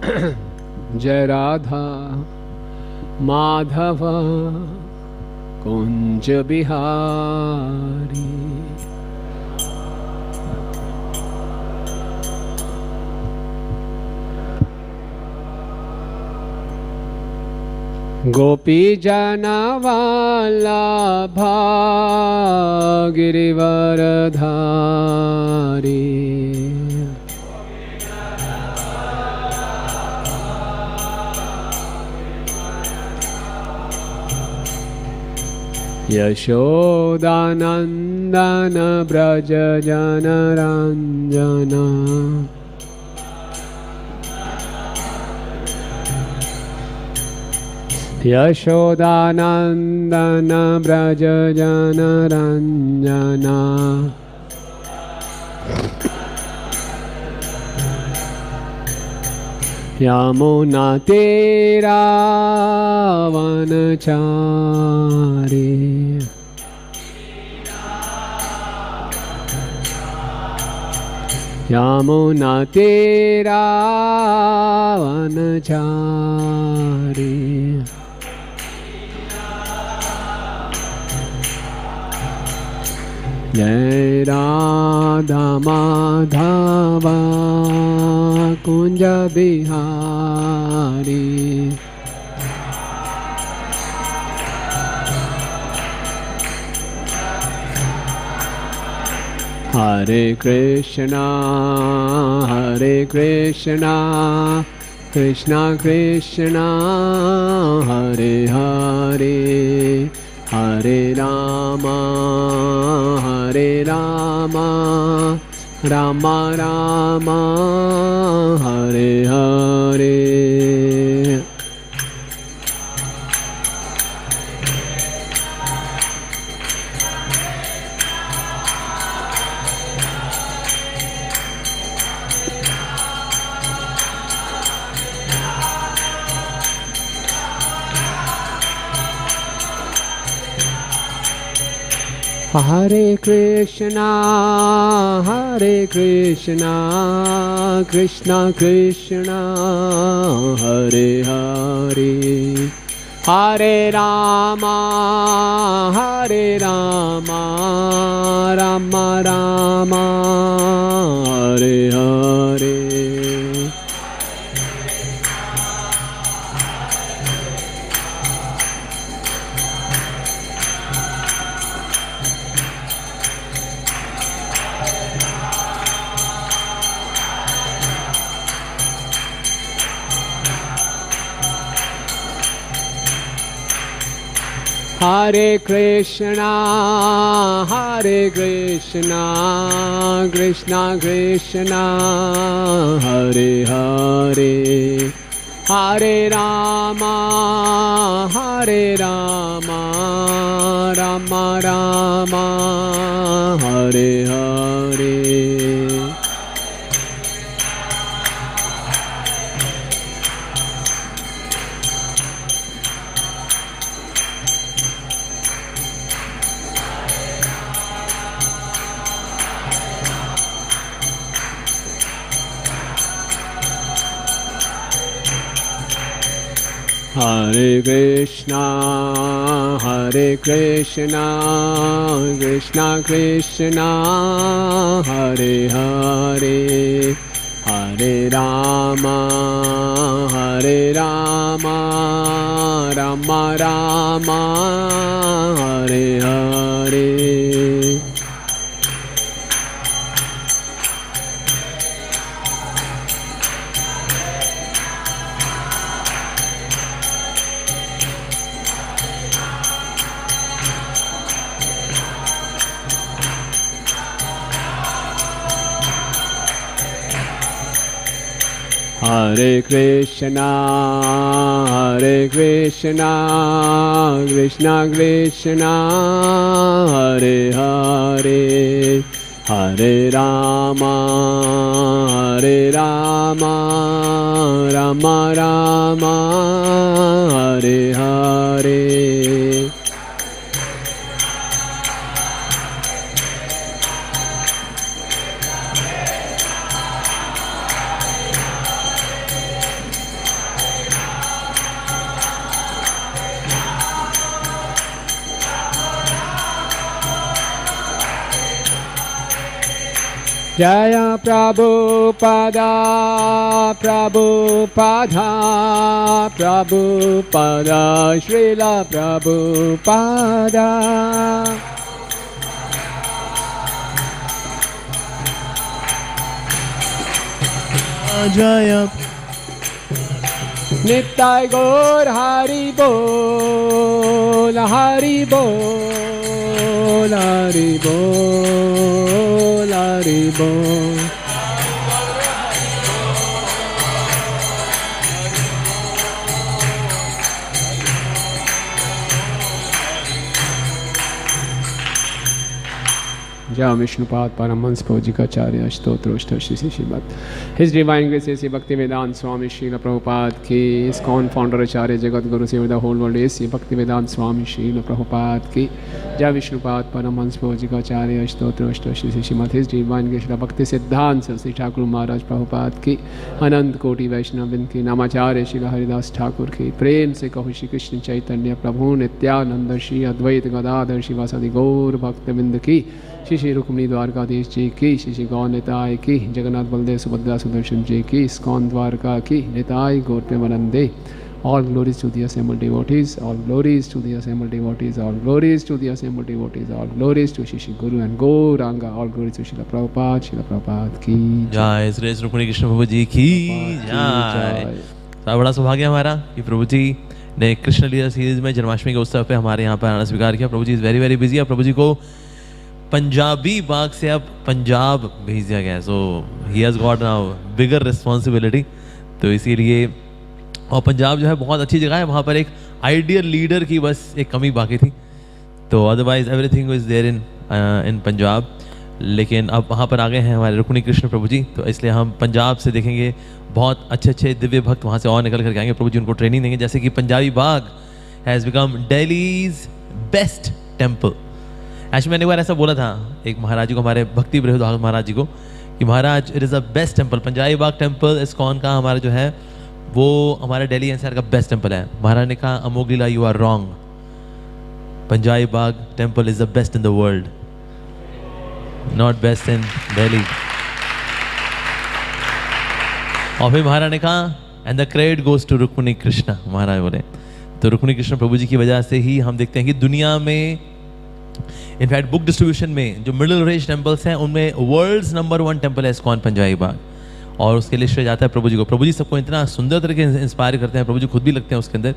जय राधा माधव कुंज बिहारी। गोपी जनवल्लभा गिरिवरधारी। यशोदानंदन ब्रज जनरंजना। यशोदानंदन ब्रज जनरंजना। यमुना तेरा वनचारी। यमुना तेरा वनचारी। जय राधा माधवा कुंज बिहारी। हरे कृष्णा कृष्णा कृष्णा हरे हरे, हरे रामा रामा रामा हरे हरे। हरे कृष्णा कृष्णा कृष्णा हरे हरे, हरे रामा रामा रामा हरे हरे। हरे कृष्णा कृष्णा कृष्णा हरे हरे, हरे रामा रामा रामा हरे हरे। हरे कृष्णा कृष्णा कृष्णा हरे हरे, हरे रामा रामा रामा हरे हरे। हरे कृष्णा कृष्णा कृष्णा हरे हरे, हरे रामा रामा रामा हरे हरे। जय प्रभुपादा प्रभुपादा प्रभुपादा श्रील प्रभुपादा जय नित्य गौर हरि बोल हरि बोल हरि बोल हरि बोल। जय विष्णुपाद परमहंस प्रभुजीकाचार्य स्तोत्रोष्ट Shri Srimad his divine grace Shri Bhakti Vedanta स्वामी श्रील प्रभुपाद की इस्कॉन फाउंडर आचार्य जगत गुरु से the whole world Shri Bhakti Vedanta स्वामी श्रील प्रभुपाद की जय विष्णुपाद परमहंस प्रभुजीकाचार्य स्तोत्रोष्ट Shri Srimad his divine grace Bhakti Siddhanta Shri Thakur महाराज प्रभुपाद की अनंत कोटि वैष्णववृंद की नामाचार्य श्री हरिदास ठाकुर की प्रेम से कहो श्री कृष्ण चैतन्य प्रभु नित्यानंद श्री अद्वैत गदाधर शिवासादि गौर भक्तवृंद की श्री श्री रुक्मिणी द्वारकाधीश जी की, श्री श्री गौर निताय की, जगन्नाथ बलदेव सुभद्रा सुदर्शन जी की, इस्कॉन द्वारका की, निताय गौर प्रेमानंदे। All glories to the assembled devotees, all glories to the assembled devotees, all glories to the assembled devotees, all glories to Shri Guru and Gauranga, all glories to Srila Prabhupada की जय। श्री रुक्मिणी कृष्ण प्रभु जी की जय। तो बड़ा सौभाग्य हमारा कि प्रभु जी ने कृष्ण लीला सीरीज में जन्माष्टमी के उत्सव पे हमारे यहाँ पर आना स्वीकार किया। प्रभु जी इज वेरी वेरी बिजी है। प्रभु जी को पंजाबी बाग से अब पंजाब भेज दिया गया है। So he has got now bigger responsibility. तो इसीलिए, और पंजाब जो है बहुत अच्छी जगह है, वहाँ पर एक आइडियल लीडर की बस एक कमी बाकी थी। तो otherwise everything is there in Punjab. लेकिन अब वहाँ पर आ गए हैं हमारे रुक्मिणी कृष्ण प्रभु जी, तो इसलिए हम पंजाब से देखेंगे बहुत अच्छे अच्छे दिव्य भक्त वहाँ से और निकल करके आएंगे। प्रभु जी उनको ट्रेनिंग देंगे, जैसे कि Punjabi Bagh has become Delhi's best temple. Actually मैंने एक बार ऐसा बोला था एक महाराज जी को, हमारे भक्ति बृहद महाराज जी को, कि Maharaj it is a best temple. Punjabi Bagh temple ISKCON का हमारा जो है वो हमारे दिल्ली एनसीआर का बेस्ट टेम्पल है। महाराज ने कहा Amogh Lila you are wrong, Punjabi Bagh temple is the best in the world, not best in Delhi. और फिर महाराज ने कहा and the credit goes to Rukmini Krishna. Maharaj बोले तो रुक्मिणी कृष्ण प्रभु जी की वजह से ही हम देखते हैं कि दुनिया में, इनफैक्ट बुक डिस्ट्रीब्यूशन में जो मिडिल रेंज टेम्पल्स हैं उनमें वर्ल्ड्स नंबर 1 टेम्पल है इस्कॉन पंजाबी बाग, और उसके लिए श्रेय जाता है प्रभु जी को। प्रभु जी सबको इतना सुंदर तरीके से इंस्पायर करते हैं, प्रभु जी खुद भी लगते हैं उसके अंदर।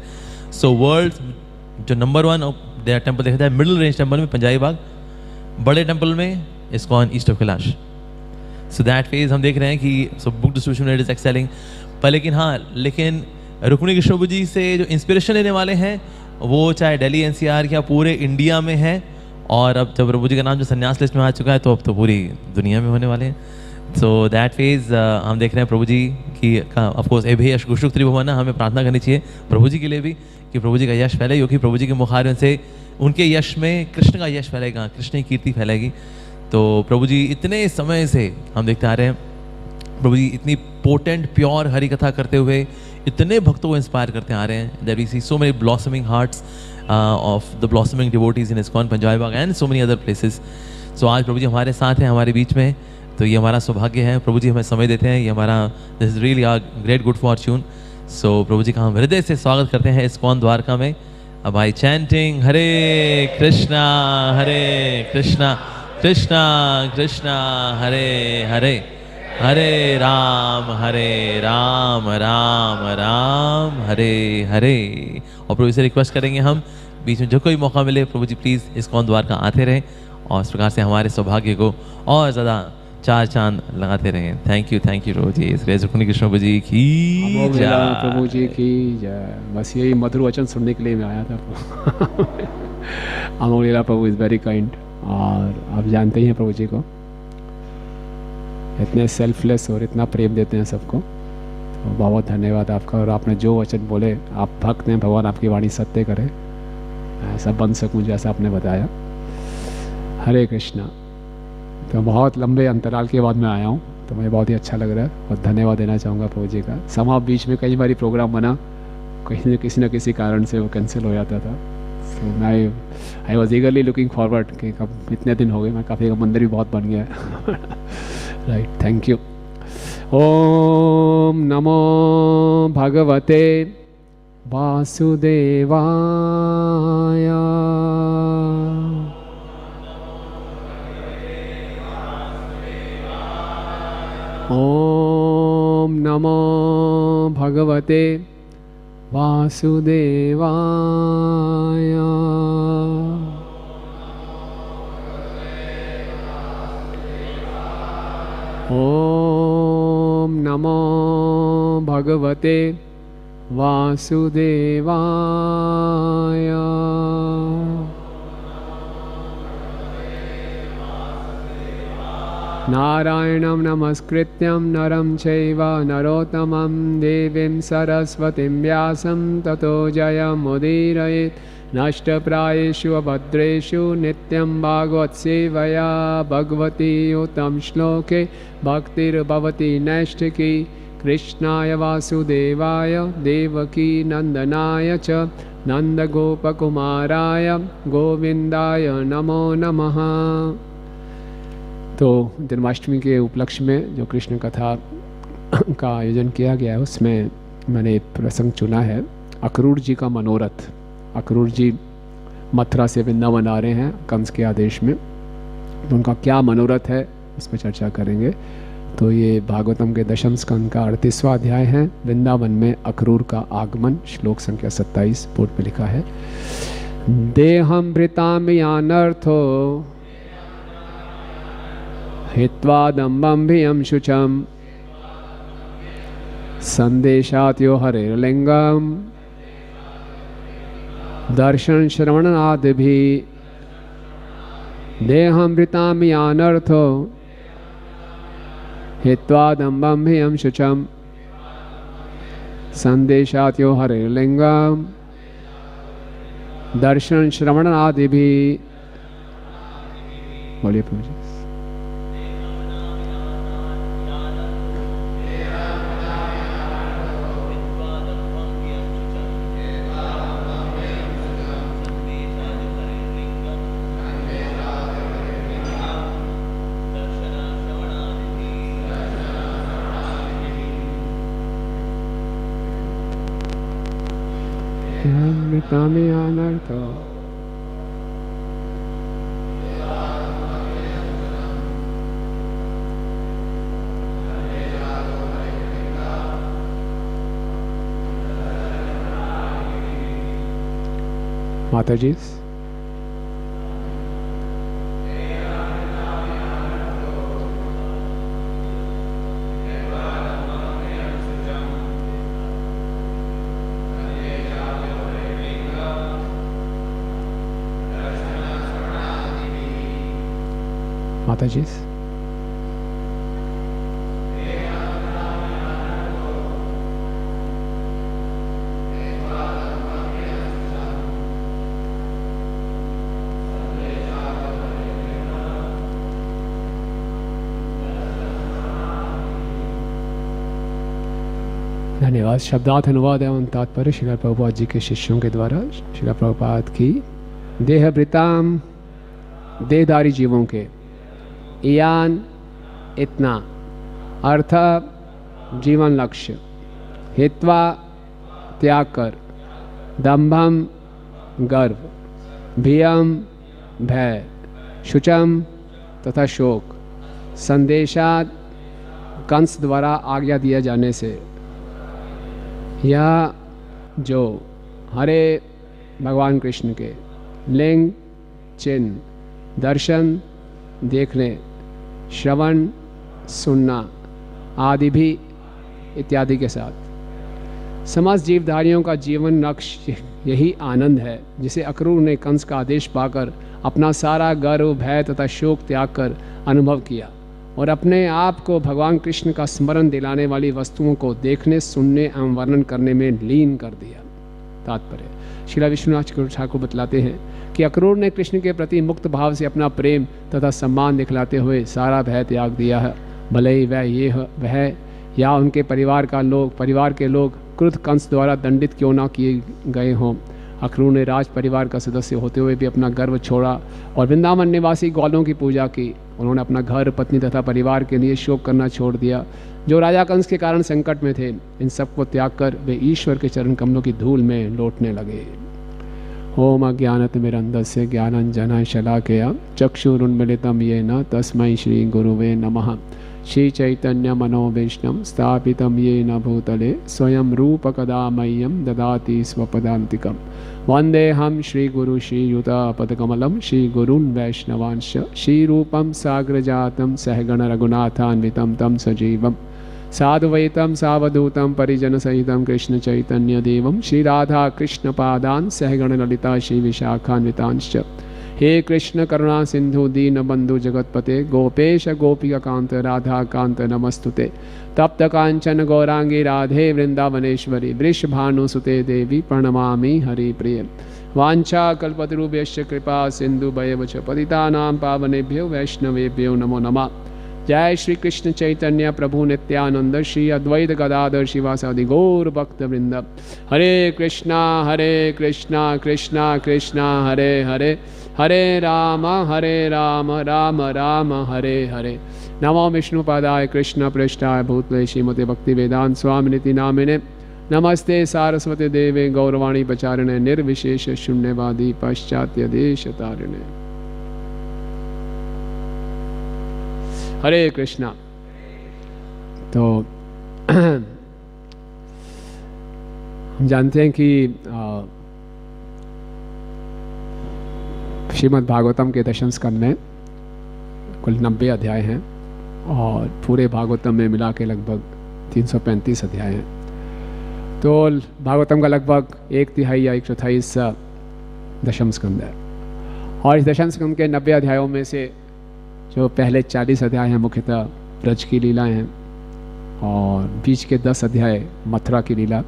सो वर्ल्ड जो नंबर 1 टेम्पल देखा जाए मिडिल रेंज टेम्पल में पंजाबी बाग, बड़े टेम्पल में ISKCON east of Kailash. So that phase हम देख रहे हैं कि so book distribution it is excelling. पर लेकिन लेकिन रुक्मिणी कृष्ण प्रभु जी से जो इंस्पिरेशन लेने वाले हैं वो चाहे दिल्ली एनसीआर या पूरे इंडिया में है, और अब जब प्रभु जी का नाम जो संन्यास लिस्ट में आ चुका है तो अब तो पूरी दुनिया में होने वाले हैं। सो दैट फेज हम देख रहे हैं प्रभु जी की ऑफकोर्स एभे यश गुशुक त्रिभुवन, हमें प्रार्थना करनी चाहिए प्रभु जी के लिए भी कि प्रभु जी का यश फैले, क्योंकि प्रभु जी के मुखारविंद से उनके यश में कृष्ण का यश फैलेगा, कृष्ण की कीर्ति फैलेगी। तो प्रभु जी इतने समय से हम देखते आ रहे हैं, प्रभु जी इतनी पोटेंट प्योर हरि कथा करते हुए इतने भक्तों को इंस्पायर करते आ रहे हैं। That we see so many blossoming hearts of the blossoming devotees in ISKCON Punjabi Bagh and so many other places। So आज प्रभु जी हमारे साथ हैं, हमारे बीच में, तो ये हमारा सौभाग्य है। प्रभु जी हमें समय देते हैं, ये हमारा this is really a great good fortune. So Prabhu ji का हम हृदय से स्वागत करते हैं ISKCON द्वारका में। अब आई चैंटिंग हरे कृष्णा कृष्णा कृष्णा हरे हरे, हरे राम राम राम हरे हरे। और प्रभु से रिक्वेस्ट करेंगे हम बीच में जो कोई मौका मिले प्रभु जी प्लीज़ ISKCON द्वारका आते रहें और इस प्रकार से हमारे सौभाग्य को और ज़्यादा चार चांद लगाते रहें। थैंक यू प्रभु जी। रुक्मिणी कृष्ण प्रभु जी की जय, प्रभु जी की जय। बस यही मधुर वचन सुनने के लिए मैं आया था। अमोघ लीला प्रभु इज़ वेरी काइंड, और आप जानते ही हैं प्रभु जी को इतने सेल्फलेस और इतना प्रेम देते हैं सबको। तो बहुत धन्यवाद आपका। और आपने जो वचन बोले, आप भक्त हैं, भगवान आपकी वाणी सत्य करे, ऐसा बन सकूं जैसा आपने बताया। हरे कृष्णा। तो बहुत लंबे अंतराल के बाद मैं आया हूँ, तो मुझे बहुत ही अच्छा लग रहा है और धन्यवाद देना चाहूँगा प्रभु जी का। समाव बीच में कई बार प्रोग्राम बना, किसी न किसी कारण से वो कैंसिल हो जाता था। So I was eagerly looking forward कि कब इतने दिन हो गए, मैं काफ़ी मंदिर भी बहुत बन गया है। Right, thank you. ओम नमो भगवते वासुदेवाय। ओम नमो भगवते वासुदेवाय। ओम नमो भगवते वासुदेवाय। नारायणं नमस्कृत्यं नरं चैव नरोत्तमं देवीं सरस्वतीं व्यासं ततो जयमुदीरयेत्। नष्टप्रायेषु अभद्रेषु नित्यं भागवतसेवया भगवती उत्तम श्लोके भक्तिर्भवति नैष्ठिकी। कृष्णाय वासुदेवाय देवकी नंदनाय च नंदगोपकुमाराय गोविंदाय नमो नमः। तो जन्माष्टमी के उपलक्ष्य में जो कृष्ण कथा का आयोजन किया गया है उसमें मैंने एक प्रसंग चुना है, अक्रूर जी का मनोरथ। अक्रूर जी मथुरा से वृंदावन आ रहे हैं कंस के आदेश में, तो उनका क्या मनोरथ है उस पर चर्चा करेंगे। तो ये भागवतम के दशम स्कंद का 38वां अध्याय है, वृंदावन में अक्रूर का आगमन, श्लोक संख्या 27 बोर्ड पे लिखा है। देहम भृताम यानर्थो हित्वा दम्बम भियम शुचम संदेशात्यो हरेर्लिंगम दर्शन श्रवणादि भी। देहमृताम यानर्थो हित्वा दम्बम भियम शुचम संदेशात्यो हरेर्लिंगम दर्शन श्रवणादि भी। बोलिए प्रभु जी। Tami anartho माता जी। माता जी। धन्यवाद। शब्दार्थ अनुवाद एवं तात्पर्य श्रील प्रभुपाद जी के शिष्यों के द्वारा। श्रील प्रभुपाद की देहभृताम, देहधारी जीवों के, यान इतना, अर्थ जीवन लक्ष्य, हित्वा त्याग कर, दंभम गर्व, भियम भय, शुचम तथा शोक, संदेशात कंस द्वारा आज्ञा दिया जाने से, यह जो हरे भगवान कृष्ण के लिंग चिन्ह, दर्शन देखने, श्रवण सुनना आदि भी इत्यादि के साथ समस्त जीवधारियों का जीवन लक्ष्य यही आनंद है, जिसे अक्रूर ने कंस का आदेश पाकर अपना सारा गर्व, भय तथा शोक त्याग कर अनुभव किया और अपने आप को भगवान कृष्ण का स्मरण दिलाने वाली वस्तुओं को देखने, सुनने एवं वर्णन करने में लीन कर दिया। तात्पर्य, श्रील विश्वनाथ ठाकुर बतलाते हैं कि अक्रूर ने कृष्ण के प्रति मुक्त भाव से अपना प्रेम तथा सम्मान दिखलाते हुए सारा भय त्याग दिया है। भले ही वह या उनके परिवार के लोग क्रुद्ध कंस द्वारा दंडित क्यों ना किए गए हों, अक्रूर ने राज परिवार का सदस्य होते हुए भी अपना गर्व छोड़ा और वृंदावन निवासी ग्वालों की पूजा की। उन्होंने अपना घर, पत्नी तथा परिवार के लिए शोक करना छोड़ दिया जो राजा कंस के कारण संकट में थे। इन सबको त्याग कर वे ईश्वर के चरण कमलों की धूल में लौटने लगे। ओम अज्ञानतिमिरन्धस्य ज्ञानाञ्जनं शलाकया चक्षुरुन्मीलितं येन तस्मै श्री गुरुवे नमः। श्री चैतन्य मनोभीष्टं स्थापितं येन भूतले स्वयं रूप कदा मह्यं ददाति स्वपदान्तिकं। वन्देऽहं श्रीगुरु श्रीयुतापदकमलं श्रीगुरून् वैष्णवांश्च श्रीरूपं साग्रजातं सहगण रघुनाथान्वितं तं सजीवं साधुवैतं सावधूतं परिजनसहितं कृष्ण चैतन्यदेवं श्रीराधा कृष्णपादान् सहगण ललिता श्रीविशाखान्वितांश्च। हे कृष्ण करुणा सिंधु दीनबंधु जगतपते गोपेश गोपिकाकांत राधा कांत नमस्तुते। तप्त कांचन गौरांगी राधे वृंदावनेश्वरी वृषभानुसुते देवी प्रणमामि हरिप्रिय। वाञ्छा कल्पतरुभ्यश्च कृपा सिंधु भयवच पतितानां पावनेभ्यो वैष्णवेभ्यो नमो नमः। जय श्री कृष्ण चैतन्य प्रभु नित्यानंद श्री अद्वैत गदाधर शिवासादि गौर भक्त वृंद। हरे कृष्णा कृष्णा कृष्णा हरे हरे हरे राम राम राम हरे हरे। नमो विष्णुपादाय कृष्ण पृष्ठाय भूतले श्रीमते भक्ति वेदांत स्वामिनिति नामिने। नमस्ते सारस्वती देवे गौरवाणी प्रचारिणे निर्विशेष शून्यवादी पाश्चात्य देश तारिणे। हरे कृष्णा। तो हम जानते हैं कि श्रीमद् भागवतम के दशम स्कंद में कुल 90 अध्याय हैं और पूरे भागवतम में मिला के लगभग 335 अध्याय हैं। तो भागवतम का लगभग 1/3 या 1/28 दशम स्कंद है और इस दशम स्कंद के 90 अध्यायों में से जो पहले 40 अध्याय हैं मुख्यतः ब्रज की लीलाएं हैं और बीच के 10 अध्याय मथुरा की लीला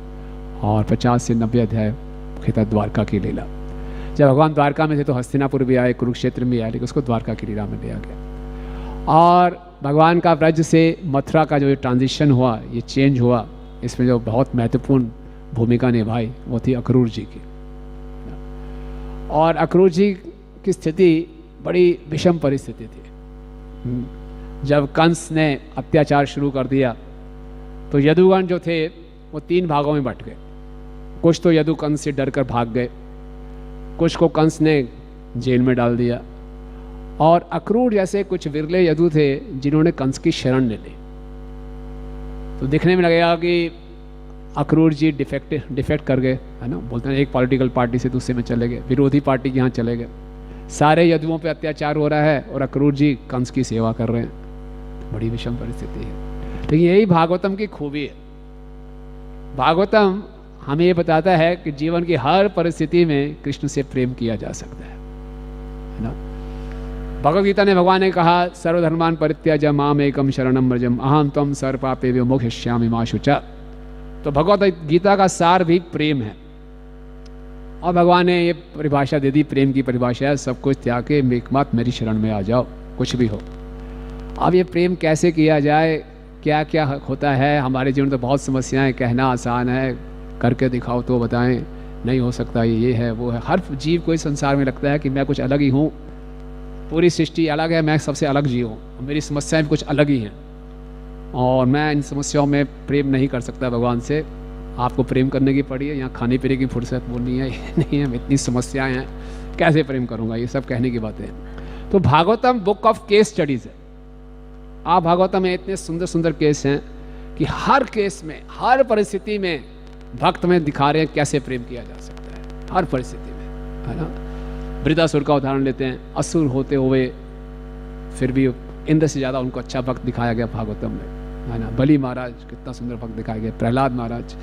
और 50 से 90 अध्याय मुख्यतः द्वारका की लीला। जब भगवान द्वारका में थे तो हस्तिनापुर भी आए, कुरुक्षेत्र में आए, लेकिन उसको द्वारका की लीला में लिया गया। और भगवान का ब्रज से मथुरा का जो ट्रांजिशन हुआ, ये चेंज हुआ, इसमें जो बहुत महत्वपूर्ण भूमिका निभाई वो थी अक्रूर जी की। और अक्रूर जी की स्थिति बड़ी विषम परिस्थिति थी। जब कंस ने अत्याचार शुरू कर दिया तो यदुगण जो थे वो 3 भागों में बंट गए। कुछ तो यदु कंस से डरकर भाग गए, कुछ को कंस ने जेल में डाल दिया और अक्रूर जैसे कुछ विरले यदु थे जिन्होंने कंस की शरण ले ली। तो दिखने में लगेगा कि अक्रूर जी डिफेक्ट कर गए, है ना। बोलते हैं एक पॉलिटिकल पार्टी से दूसरे में चले गए, विरोधी पार्टी के यहाँ चले गए। सारे यदुओं पे अत्याचार हो रहा है और अक्रूर जी कंस की सेवा कर रहे हैं। तो बड़ी विषम परिस्थिति है। लेकिन यही भागवतम की खूबी है। भागवतम हमें ये बताता है कि जीवन की हर परिस्थिति में कृष्ण से प्रेम किया जा सकता है ना। भगवद गीता ने भगवान ने कहा सर्वधर्मान परित्याज्य माम एकम शरणम व्रजम अहम त्वं सर्व पापेभ्यो मोक्षयिष्यामि मा शुचा। तो भगवद गीता का सार भी प्रेम है और भगवान ने ये परिभाषा दे दी, प्रेम की परिभाषा है सब कुछ त्याग के एकमात्र मेरी शरण में आ जाओ, कुछ भी हो। अब ये प्रेम कैसे किया जाए, क्या क्या होता है हमारे जीवन में। तो बहुत समस्याएं, कहना आसान है, करके दिखाओ तो बताएं, नहीं हो सकता, ये है वो है। हर जीव को इस संसार में लगता है कि मैं कुछ अलग ही हूँ, पूरी सृष्टि अलग है, मैं सबसे अलग जीव हूँ, मेरी समस्याएं भी कुछ अलग ही हैं और मैं इन समस्याओं में प्रेम नहीं कर सकता भगवान से। आपको प्रेम करने की पड़ी है, यहाँ खाने पीने की फुर्सत वो नहीं है, ये नहीं है, इतनी समस्याएं हैं, कैसे प्रेम करूँगा, ये सब कहने की बातें हैं। तो Bhagavatam book of case studies है। आप भागवतम में इतने सुंदर सुंदर केस हैं कि हर केस में, हर परिस्थिति में भक्त में दिखा रहे हैं कैसे प्रेम किया जा सकता है, हर परिस्थिति में, है ना। वृद्धासुर का उदाहरण लेते हैं। असुर होते हुए फिर भी इंद्र से ज़्यादा उनको अच्छा भक्त दिखाया गया भागवतम में, है ना। बलि महाराज कितना सुंदर भक्त दिखाया गया, प्रहलाद महाराज,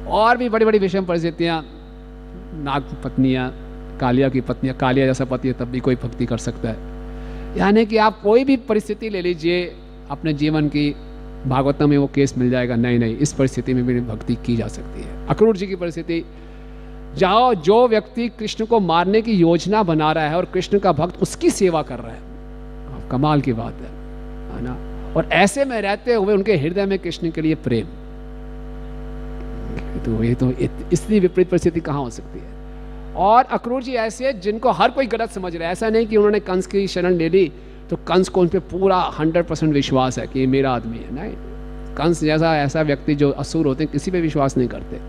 और भी बड़ी बड़ी विषम परिस्थितियाँ। नाग पत्नियाँ, कालिया की पत्नियाँ, कालिया जैसा पति है तब भी कोई भक्ति कर सकता है। यानी कि आप कोई भी परिस्थिति ले लीजिए अपने जीवन की, भागवतम में वो केस मिल जाएगा, नहीं इस परिस्थिति में भी भक्ति की जा सकती है। अक्रूर जी की परिस्थिति, जहाँ जो व्यक्ति कृष्ण को मारने की योजना बना रहा है और कृष्ण का भक्त उसकी सेवा कर रहा है, कमाल की बात है ना। और ऐसे में रहते हुए उनके हृदय में कृष्ण के लिए प्रेम, तो ये तो इतनी विपरीत परिस्थिति कहाँ हो सकती है। और अक्रूर जी ऐसे जिनको हर कोई गलत समझ रहा है। ऐसा नहीं कि उन्होंने कंस की शरण ले ली तो कंस को उन पर पूरा 100% विश्वास है कि ये मेरा आदमी है। नहीं, कंस जैसा ऐसा व्यक्ति जो असुर होते हैं किसी पे विश्वास नहीं करते,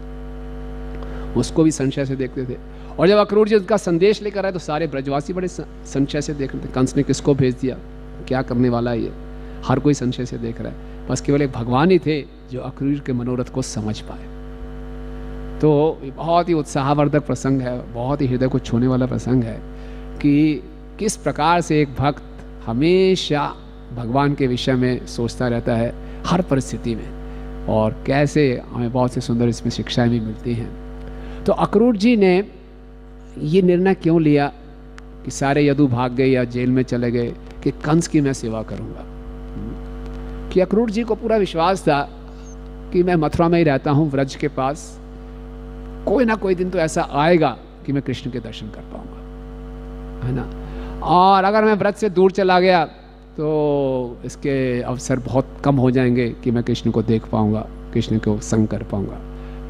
उसको भी संशय से देखते थे। और जब अक्रूर जी उनका संदेश लेकर आए तो सारे ब्रजवासी बड़े संशय से देख रहे थे, कंस ने किसको भेज दिया, क्या करने वाला है ये, हर कोई संशय से देख रहा है। बस केवल एक भगवान ही थे जो अक्रूर के मनोरथ को समझ पाए। तो बहुत ही उत्साहवर्धक प्रसंग है, बहुत ही हृदय को छूने वाला प्रसंग है कि किस प्रकार से एक भक्त हमेशा भगवान के विषय में सोचता रहता है हर परिस्थिति में, और कैसे हमें बहुत से सुंदर इसमें शिक्षाएं भी मिलती हैं। तो अक्रूर जी ने ये निर्णय क्यों लिया कि सारे यदु भाग गए या जेल में चले गए कि कंस की मैं सेवा करूंगा? कि अक्रूर जी को पूरा विश्वास था कि मैं मथुरा में ही रहता हूँ, व्रज के पास, कोई ना कोई दिन तो ऐसा आएगा कि मैं कृष्ण के दर्शन कर पाऊंगा, है ना। और अगर मैं व्रज से दूर चला गया तो इसके अवसर बहुत कम हो जाएंगे कि मैं कृष्ण को देख पाऊंगा, कृष्ण को संग कर पाऊंगा।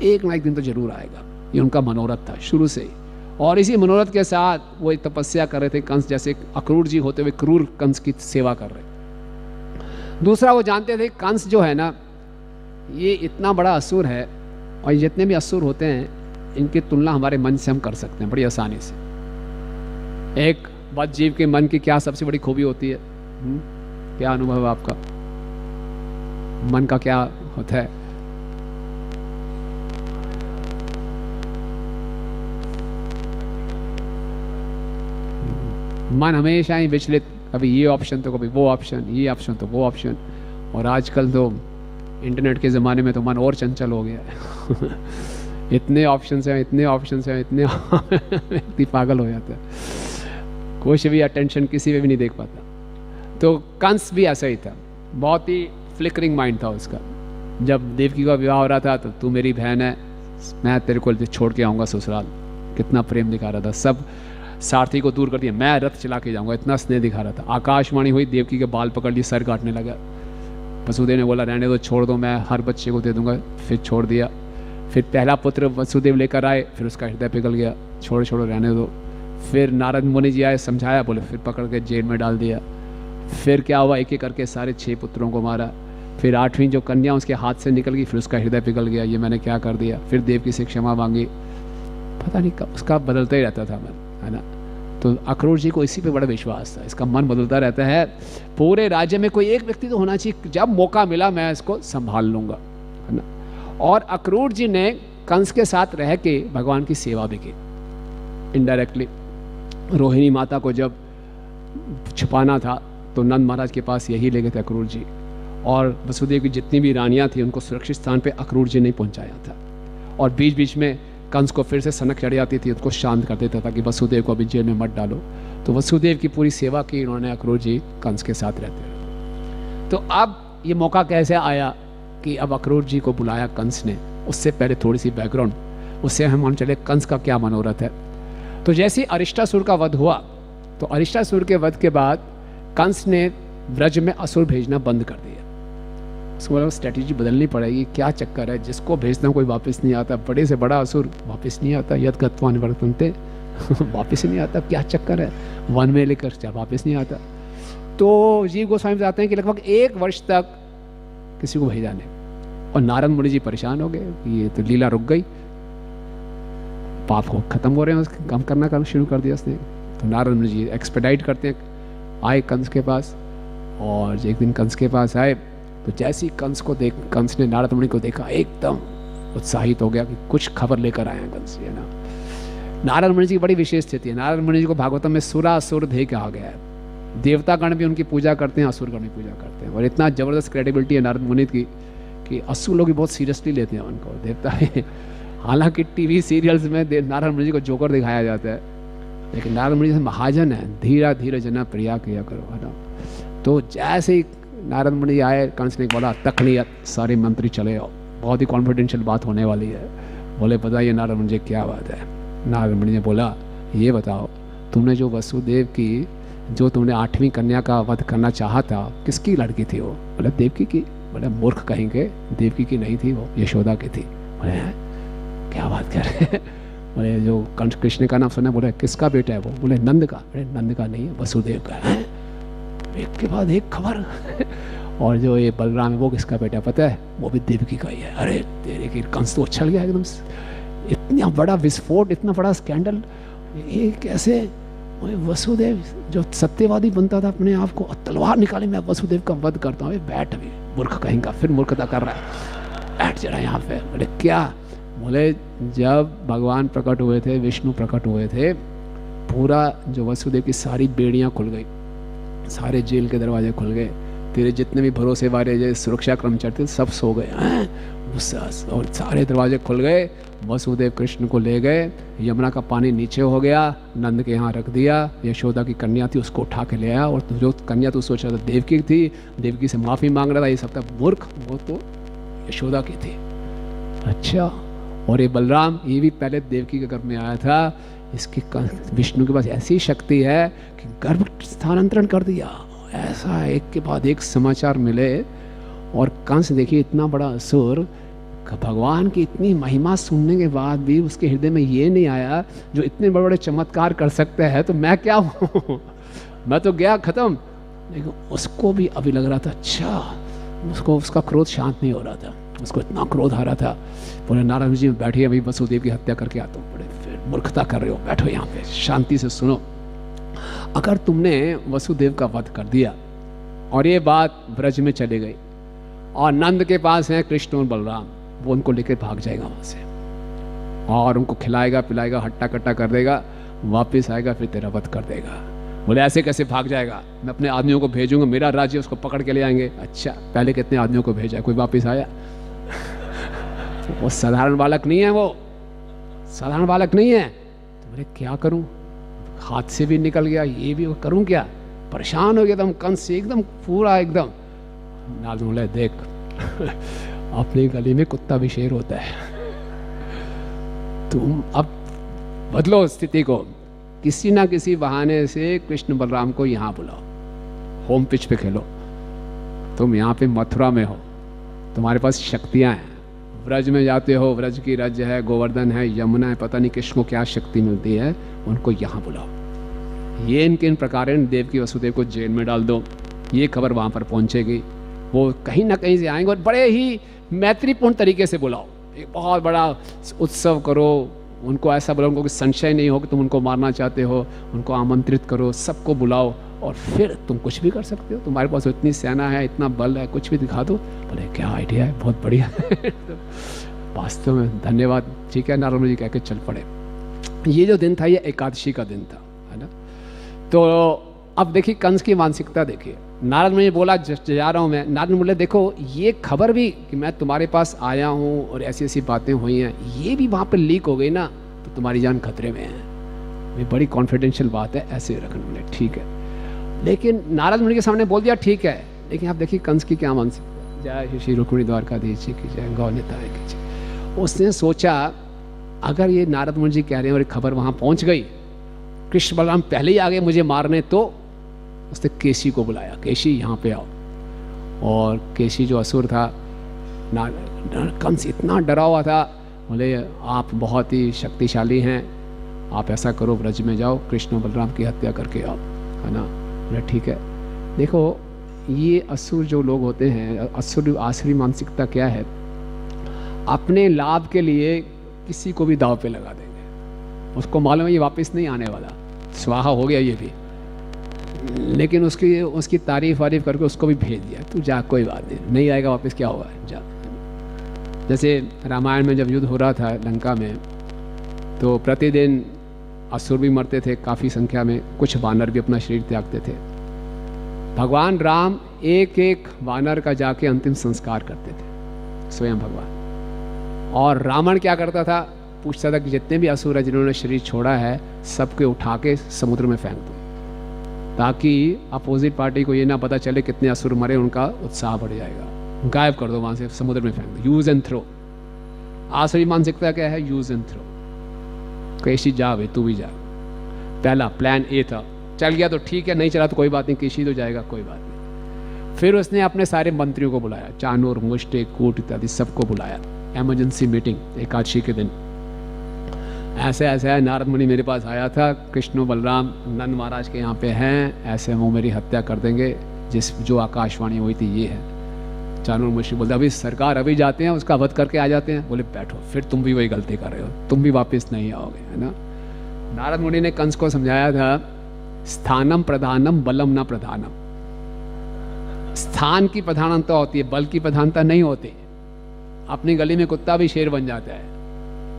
एक ना एक दिन तो जरूर आएगा, ये उनका मनोरथ था शुरू से ही। और इसी मनोरथ के साथ वो एक तपस्या कर रहे थे, कंस जैसे अक्रूर जी होते हुए क्रूर कंस की सेवा कर रहे। दूसरा, वो जानते थे कंस जो है ना ये इतना बड़ा असुर है, और जितने भी असुर होते हैं इनकी तुलना हमारे मन से हम कर सकते हैं बड़ी आसानी से। एक बद्ध जीव के मन की क्या सबसे बड़ी खूबी होती है? क्या अनुभव है आपका? मन का क्या होता है? मन हमेशा ही विचलित, कभी ये ऑप्शन तो कभी वो ऑप्शन, ये ऑप्शन तो वो ऑप्शन। और आजकल तो इंटरनेट के ज़माने में तो मन और चंचल हो गया है इतने ऑप्शंस हैं, इतने ऑप्शंस हैं, इतने व्यक्ति पागल हो जाता है, कुछ भी अटेंशन किसी पे भी नहीं देख पाता। तो कंस भी ऐसा ही था, बहुत ही फ्लिकरिंग माइंड था उसका। जब देवकी का विवाह हो रहा था तो तू मेरी बहन है, मैं तेरे को छोड़ के आऊँगा ससुराल, कितना प्रेम दिखा रहा था। सब सारथी को दूर कर दिया, मैं रथ चला के जाऊँगा, इतना स्नेह दिखा रहा था। आकाशवाणी हुई, देवकी के बाल पकड़ लिए, सर काटने लगा। वसुदेव ने बोला रहने दो, छोड़ दो, मैं हर बच्चे को दे दूंगा। फिर छोड़ दिया। फिर पहला पुत्र वसुदेव लेकर आए, फिर उसका हृदय पिघल गया, छोड़ो छोड़ो रहने दो। फिर नारद मुनि जी आए, समझाया, बोले, फिर पकड़ के जेल में डाल दिया। फिर क्या हुआ, एक एक करके सारे 6 पुत्रों को मारा। फिर 8वीं जो कन्या उसके हाथ से निकल गई, फिर उसका हृदय पिघल गया, ये मैंने क्या कर दिया। फिर देवकी से क्षमा मांगी, पता नहीं कब उसका बदलता ही रहता था मन, है ना। तो अक्रूर जी को इसी पे बड़ा विश्वास था, इसका मन बदलता रहता है। पूरे राज्य में कोई एक व्यक्ति तो होना चाहिए, जब मौका मिला मैं इसको संभाल लूंगा, है ना। और अक्रूर जी ने कंस के साथ रह के भगवान की सेवा भी की इनडायरेक्टली। रोहिणी माता को जब छुपाना था तो नंद महाराज के पास यही ले गए थे अक्रूर जी, और वसुदेव की जितनी भी रानियां थी उनको सुरक्षित स्थान पे अक्रूर जी ने पहुंचाया था। और बीच बीच में कंस को फिर से सनक चढ़ जाती थी, उसको शांत कर देता था कि वसुदेव को अभी जेल में मत डालो। तो वसुदेव की पूरी सेवा की इन्होंने अक्रूर जी कंस के साथ रहते रहे। तो अब ये मौका कैसे आया कि अब अक्रूर जी को बुलाया कंस ने। उससे पहले थोड़ी सी बैकग्राउंड, उससे हम मान चले कंस का क्या मनोरथ है। तो जैसे ही अरिष्टासुर का वध हुआ, तो अरिष्टासुर के वध के बाद कंस ने ब्रज में असुर भेजना बंद कर दिया। उसको स्ट्रेटेजी बदलनी पड़ेगी, क्या चक्कर है, जिसको भेजना कोई वापस नहीं आता, बड़े से बड़ा असुर वापस नहीं आता, यद गत्वा निवर्तन्ते वापस नहीं आता, क्या चक्कर है, वन में लेकर वापस नहीं आता। तो जीव गोस्वामी बताते हैं कि लगभग 1 वर्ष तक किसी को भेजा नहीं, और नारद मुनि जी परेशान हो गए कि ये तो लीला रुक गई, पाप को खत्म हो रहे हैं, उसके कम करना शुरू कर दिया उसने। तो नारद मुनि जी एक्सपेडाइट करते हैं, आए कंस के पास। और एक दिन कंस के पास आए तो जैसे ही कंस ने नारद मुनि को देखा, एकदम उत्साहित हो गया कि कुछ खबर लेकर आए हैं कंस, है ना। नारद मुनि जी की बड़ी विशेष स्थिति है। नारद मुनि जी को भागवतम में सुरासुर देह कहा गया है। देवतागण भी उनकी पूजा करते हैं, असुरगण भी पूजा करते हैं। और इतना जबरदस्त क्रेडिबिलिटी है नारद मुनि की कि असुर लोग भी बहुत सीरियसली लेते हैं उनको, देवता है। हालांकि टीवी सीरियल्स में नारद मुनि जी को जोकर दिखाया जाता है, लेकिन नारद मुनि जी महाजन है, धीरा धीरे जना प्रिया किया करो, है ना। तो जैसे ही नारद मुनि आए, कंस ने बोला तखनियत, सारे मंत्री चले आओ, बहुत ही कॉन्फिडेंशियल बात होने वाली है। बोले बताइए नारद मुनि जी क्या बात है। नारद मुनि ने बोला ये बताओ, तुमने जो वसुदेव की, जो तुमने 8वीं कन्या का वध करना चाहा था, किसकी लड़की थी वो? बोले देवकी की। बोले मूर्ख कहेंगे, देवकी की नहीं थी वो, यशोदा की थी। बोले क्या बात कर रहे हैं, बोले जो कृष्ण का नाम सुना, बोले किसका बेटा है वो? बोले नंद का। बोले नंद का नहीं है, वसुदेव का है। एक के बाद एक खबर। और जो ये बलराम है वो किसका बेटा पता है? वो भी देवकी का ही है। अरे तेरे की कंस तो उछल गया एकदम से, इतना बड़ा विस्फोट, इतना बड़ा स्कैंडल, ये कैसे? वसुदेव जो सत्यवादी बनता था अपने आप को, तलवार निकाली, मैं वसुदेव का वध करता हूँ। बैठ अभी, मूर्ख कहेंगे, फिर मूर्खता कर रहा है, बैठ जरा यहाँ पे। बोले क्या? बोले जब भगवान प्रकट हुए थे, विष्णु प्रकट हुए थे, पूरा जो वसुदेव की सारी बेड़ियाँ खुल गई, सारे जेल के दरवाजे खुल गए, तेरे जितने भी भरोसे वाले जो सुरक्षा कर्मचारी थे सब सो गए हैं, और सारे दरवाजे खुल गए। वसुदेव कृष्ण को ले गए, यमुना का पानी नीचे हो गया, नंद के यहाँ रख दिया। यशोदा की कन्या थी, उसको उठा के ले आया, और जो कन्या तो सोच रहा था देवकी थी, देवकी से माफ़ी मांग रहा था, ये सब था मूर्ख, वो तो यशोदा की थी। अच्छा, और ये बलराम, ये भी पहले देवकी के गर्भ में आया था। इसकी विष्णु के पास ऐसी शक्ति है कि गर्भ स्थानांतरण कर दिया। ऐसा एक के बाद एक समाचार मिले। और कंस देखिए इतना बड़ा असुर, भगवान की इतनी महिमा सुनने के बाद भी उसके हृदय में ये नहीं आया जो इतने बड़े बड़े चमत्कार कर सकते हैं तो मैं क्या हूँ? मैं तो गया खत्म। लेकिन उसको भी अभी लग रहा था, अच्छा, उसको उसका क्रोध शांत नहीं हो रहा था, उसको इतना क्रोध आ रहा था। बोले नारायण जी बैठिए, अभी वसुदेव की हत्या करके आता हूँ। बड़े फिर मूर्खता कर रहे हो, बैठो यहाँ पे, शांति से सुनो। अगर तुमने वसुदेव का वध कर दिया और ये बात ब्रज में चली गई और नंद के पास हैं कृष्ण और बलराम, वो उनको लेकर भाग जाएगा वहाँ से और उनको खिलाएगा पिलाएगा, हट्टा कट्टा कर देगा, वापस आएगा, फिर तेरा वध कर देगा। बोले ऐसे कैसे भाग जाएगा? मैं अपने आदमियों को भेजूंगा, मेरा राज्य, उसको पकड़ के ले आएंगे। अच्छा, पहले कितने आदमियों को भेजा, कोई वापस आया? वो साधारण बालक नहीं है, वो साधारण बालक नहीं है। तो बोले क्या करूं, हाथ से भी निकल गया, ये भी करूं क्या? परेशान हो गया एकदम, कंस से एकदम पूरा एकदम। नारद बोले देख अपनी गली में कुत्ता भी शेर होता है, तुम अब बदलो स्थिति को, किसी ना किसी बहाने से कृष्ण बलराम को यहाँ बुलाओ, होम पिच पे खेलो। तुम यहाँ पे मथुरा में हो, तुम्हारे पास शक्तियाँ हैं, व्रज में जाते हो, व्रज की राज्य है, गोवर्धन है, यमुना है, पता नहीं किसको क्या शक्ति मिलती है, उनको यहाँ बुलाओ। ये इनके इन प्रकार देवकी वसुदेव को जेल में डाल दो, ये खबर वहाँ पर पहुँचेगी, वो कहीं ना कहीं से आएंगे और बड़े ही मैत्रीपूर्ण तरीके से बुलाओ, एक बहुत बड़ा उत्सव करो, उनको ऐसा बोलो, उनको कोई संशय नहीं हो कि तुम उनको मारना चाहते हो, उनको आमंत्रित करो, सबको बुलाओ और फिर तुम कुछ भी कर सकते हो, तुम्हारे पास इतनी सेना है, इतना बल है, कुछ भी दिखा दो। बोले क्या आइडिया है, बहुत बढ़िया है। वास्तव में धन्यवाद, ठीक है, नारायण जी कह के चल पड़े। ये जो दिन था ये एकादशी का दिन था, है ना। तो अब देखिए कंस की मानसिकता देखिए, नारद मुझे बोला जा रहा हूँ मैं, नारद बोले देखो ये खबर भी कि मैं तुम्हारे पास आया हूँ और ऐसी ऐसी बातें हुई हैं, ये भी वहाँ पर लीक हो गई ना तो तुम्हारी जान खतरे में है। ये बड़ी कॉन्फिडेंशियल बात है, ऐसे रखने बोले ठीक है। लेकिन नारद मुनि के सामने बोल दिया ठीक है, लेकिन आप देखिए कंस की क्या मानसिकता। जय श्री रुक्मिणी द्वारकाधीश जी की जय, गौ निताय की जय। उसने सोचा अगर ये नारद मुनि जी कह रहे हैं और खबर वहाँ पहुँच गई, कृष्ण बलराम पहले ही आ गए मुझे मारने, तो उसने केशी को बुलाया, केशी यहाँ पे आओ। और केशी जो असुर था, कंस इतना डरा हुआ था, बोले आप बहुत ही शक्तिशाली हैं, आप ऐसा करो व्रज में जाओ, कृष्ण बलराम की हत्या करके आओ, है ना। बोले ठीक है। देखो ये असुर जो लोग होते हैं, असुर आसुरी मानसिकता क्या है, अपने लाभ के लिए किसी को भी दाव पे लगा देंगे, उसको मालूम है ये वापस नहीं आने वाला, स्वाहा हो गया ये भी, लेकिन उसकी तारीफ वारीफ करके उसको भी भेज दिया, तू जा कोई बात नहीं आएगा वापस, क्या होगा जा। जैसे रामायण में जब युद्ध हो रहा था लंका में, तो प्रतिदिन असुर भी मरते थे काफ़ी संख्या में, कुछ वानर भी अपना शरीर त्यागते थे। भगवान राम एक एक वानर का जाके अंतिम संस्कार करते थे स्वयं भगवान। और रावण क्या करता था, पूछता था कि जितने भी असुर हैं जिन्होंने शरीर छोड़ा है सबके उठा के समुद्र में फेंक दो, ताकि अपोजिट पार्टी को ये ना पता चले कितने असुर मरे, उनका उत्साह बढ़ जाएगा, गायब कर दो वहाँ से, समुद्र में फेंक दो, यूज एंड थ्रो। आसुरी मानसिकता क्या है, यूज एंड थ्रो। केशी जा भाई, तू भी जा, पहला प्लान ए था, चल गया तो ठीक है, नहीं चला तो कोई बात नहीं, केशी तो जाएगा कोई बात नहीं। फिर उसने अपने सारे मंत्रियों को बुलाया, चाणूर, मुष्टिक, कूट इत्यादि सबको बुलाया, इमरजेंसी मीटिंग एकादशी के दिन। ऐसे ऐसे है, नारद मुनि मेरे पास आया था, कृष्ण बलराम नंद महाराज के यहाँ पे हैं, ऐसे वो मेरी हत्या कर देंगे, जो आकाशवाणी हुई थी ये है। चाणूर मुनि बोलते अभी सरकार अभी जाते हैं, उसका वध करके आ जाते हैं। बोले बैठो, फिर तुम भी वही गलती कर रहे हो, तुम भी वापस नहीं आओगे, है ना। नारद मुनि ने कंस को समझाया था, स्थानम प्रधानम बलम न प्रधानम। स्थान की प्रधानता होती है, बल की प्रधानता नहीं होती। अपनी गली में कुत्ता भी शेर बन जाता है।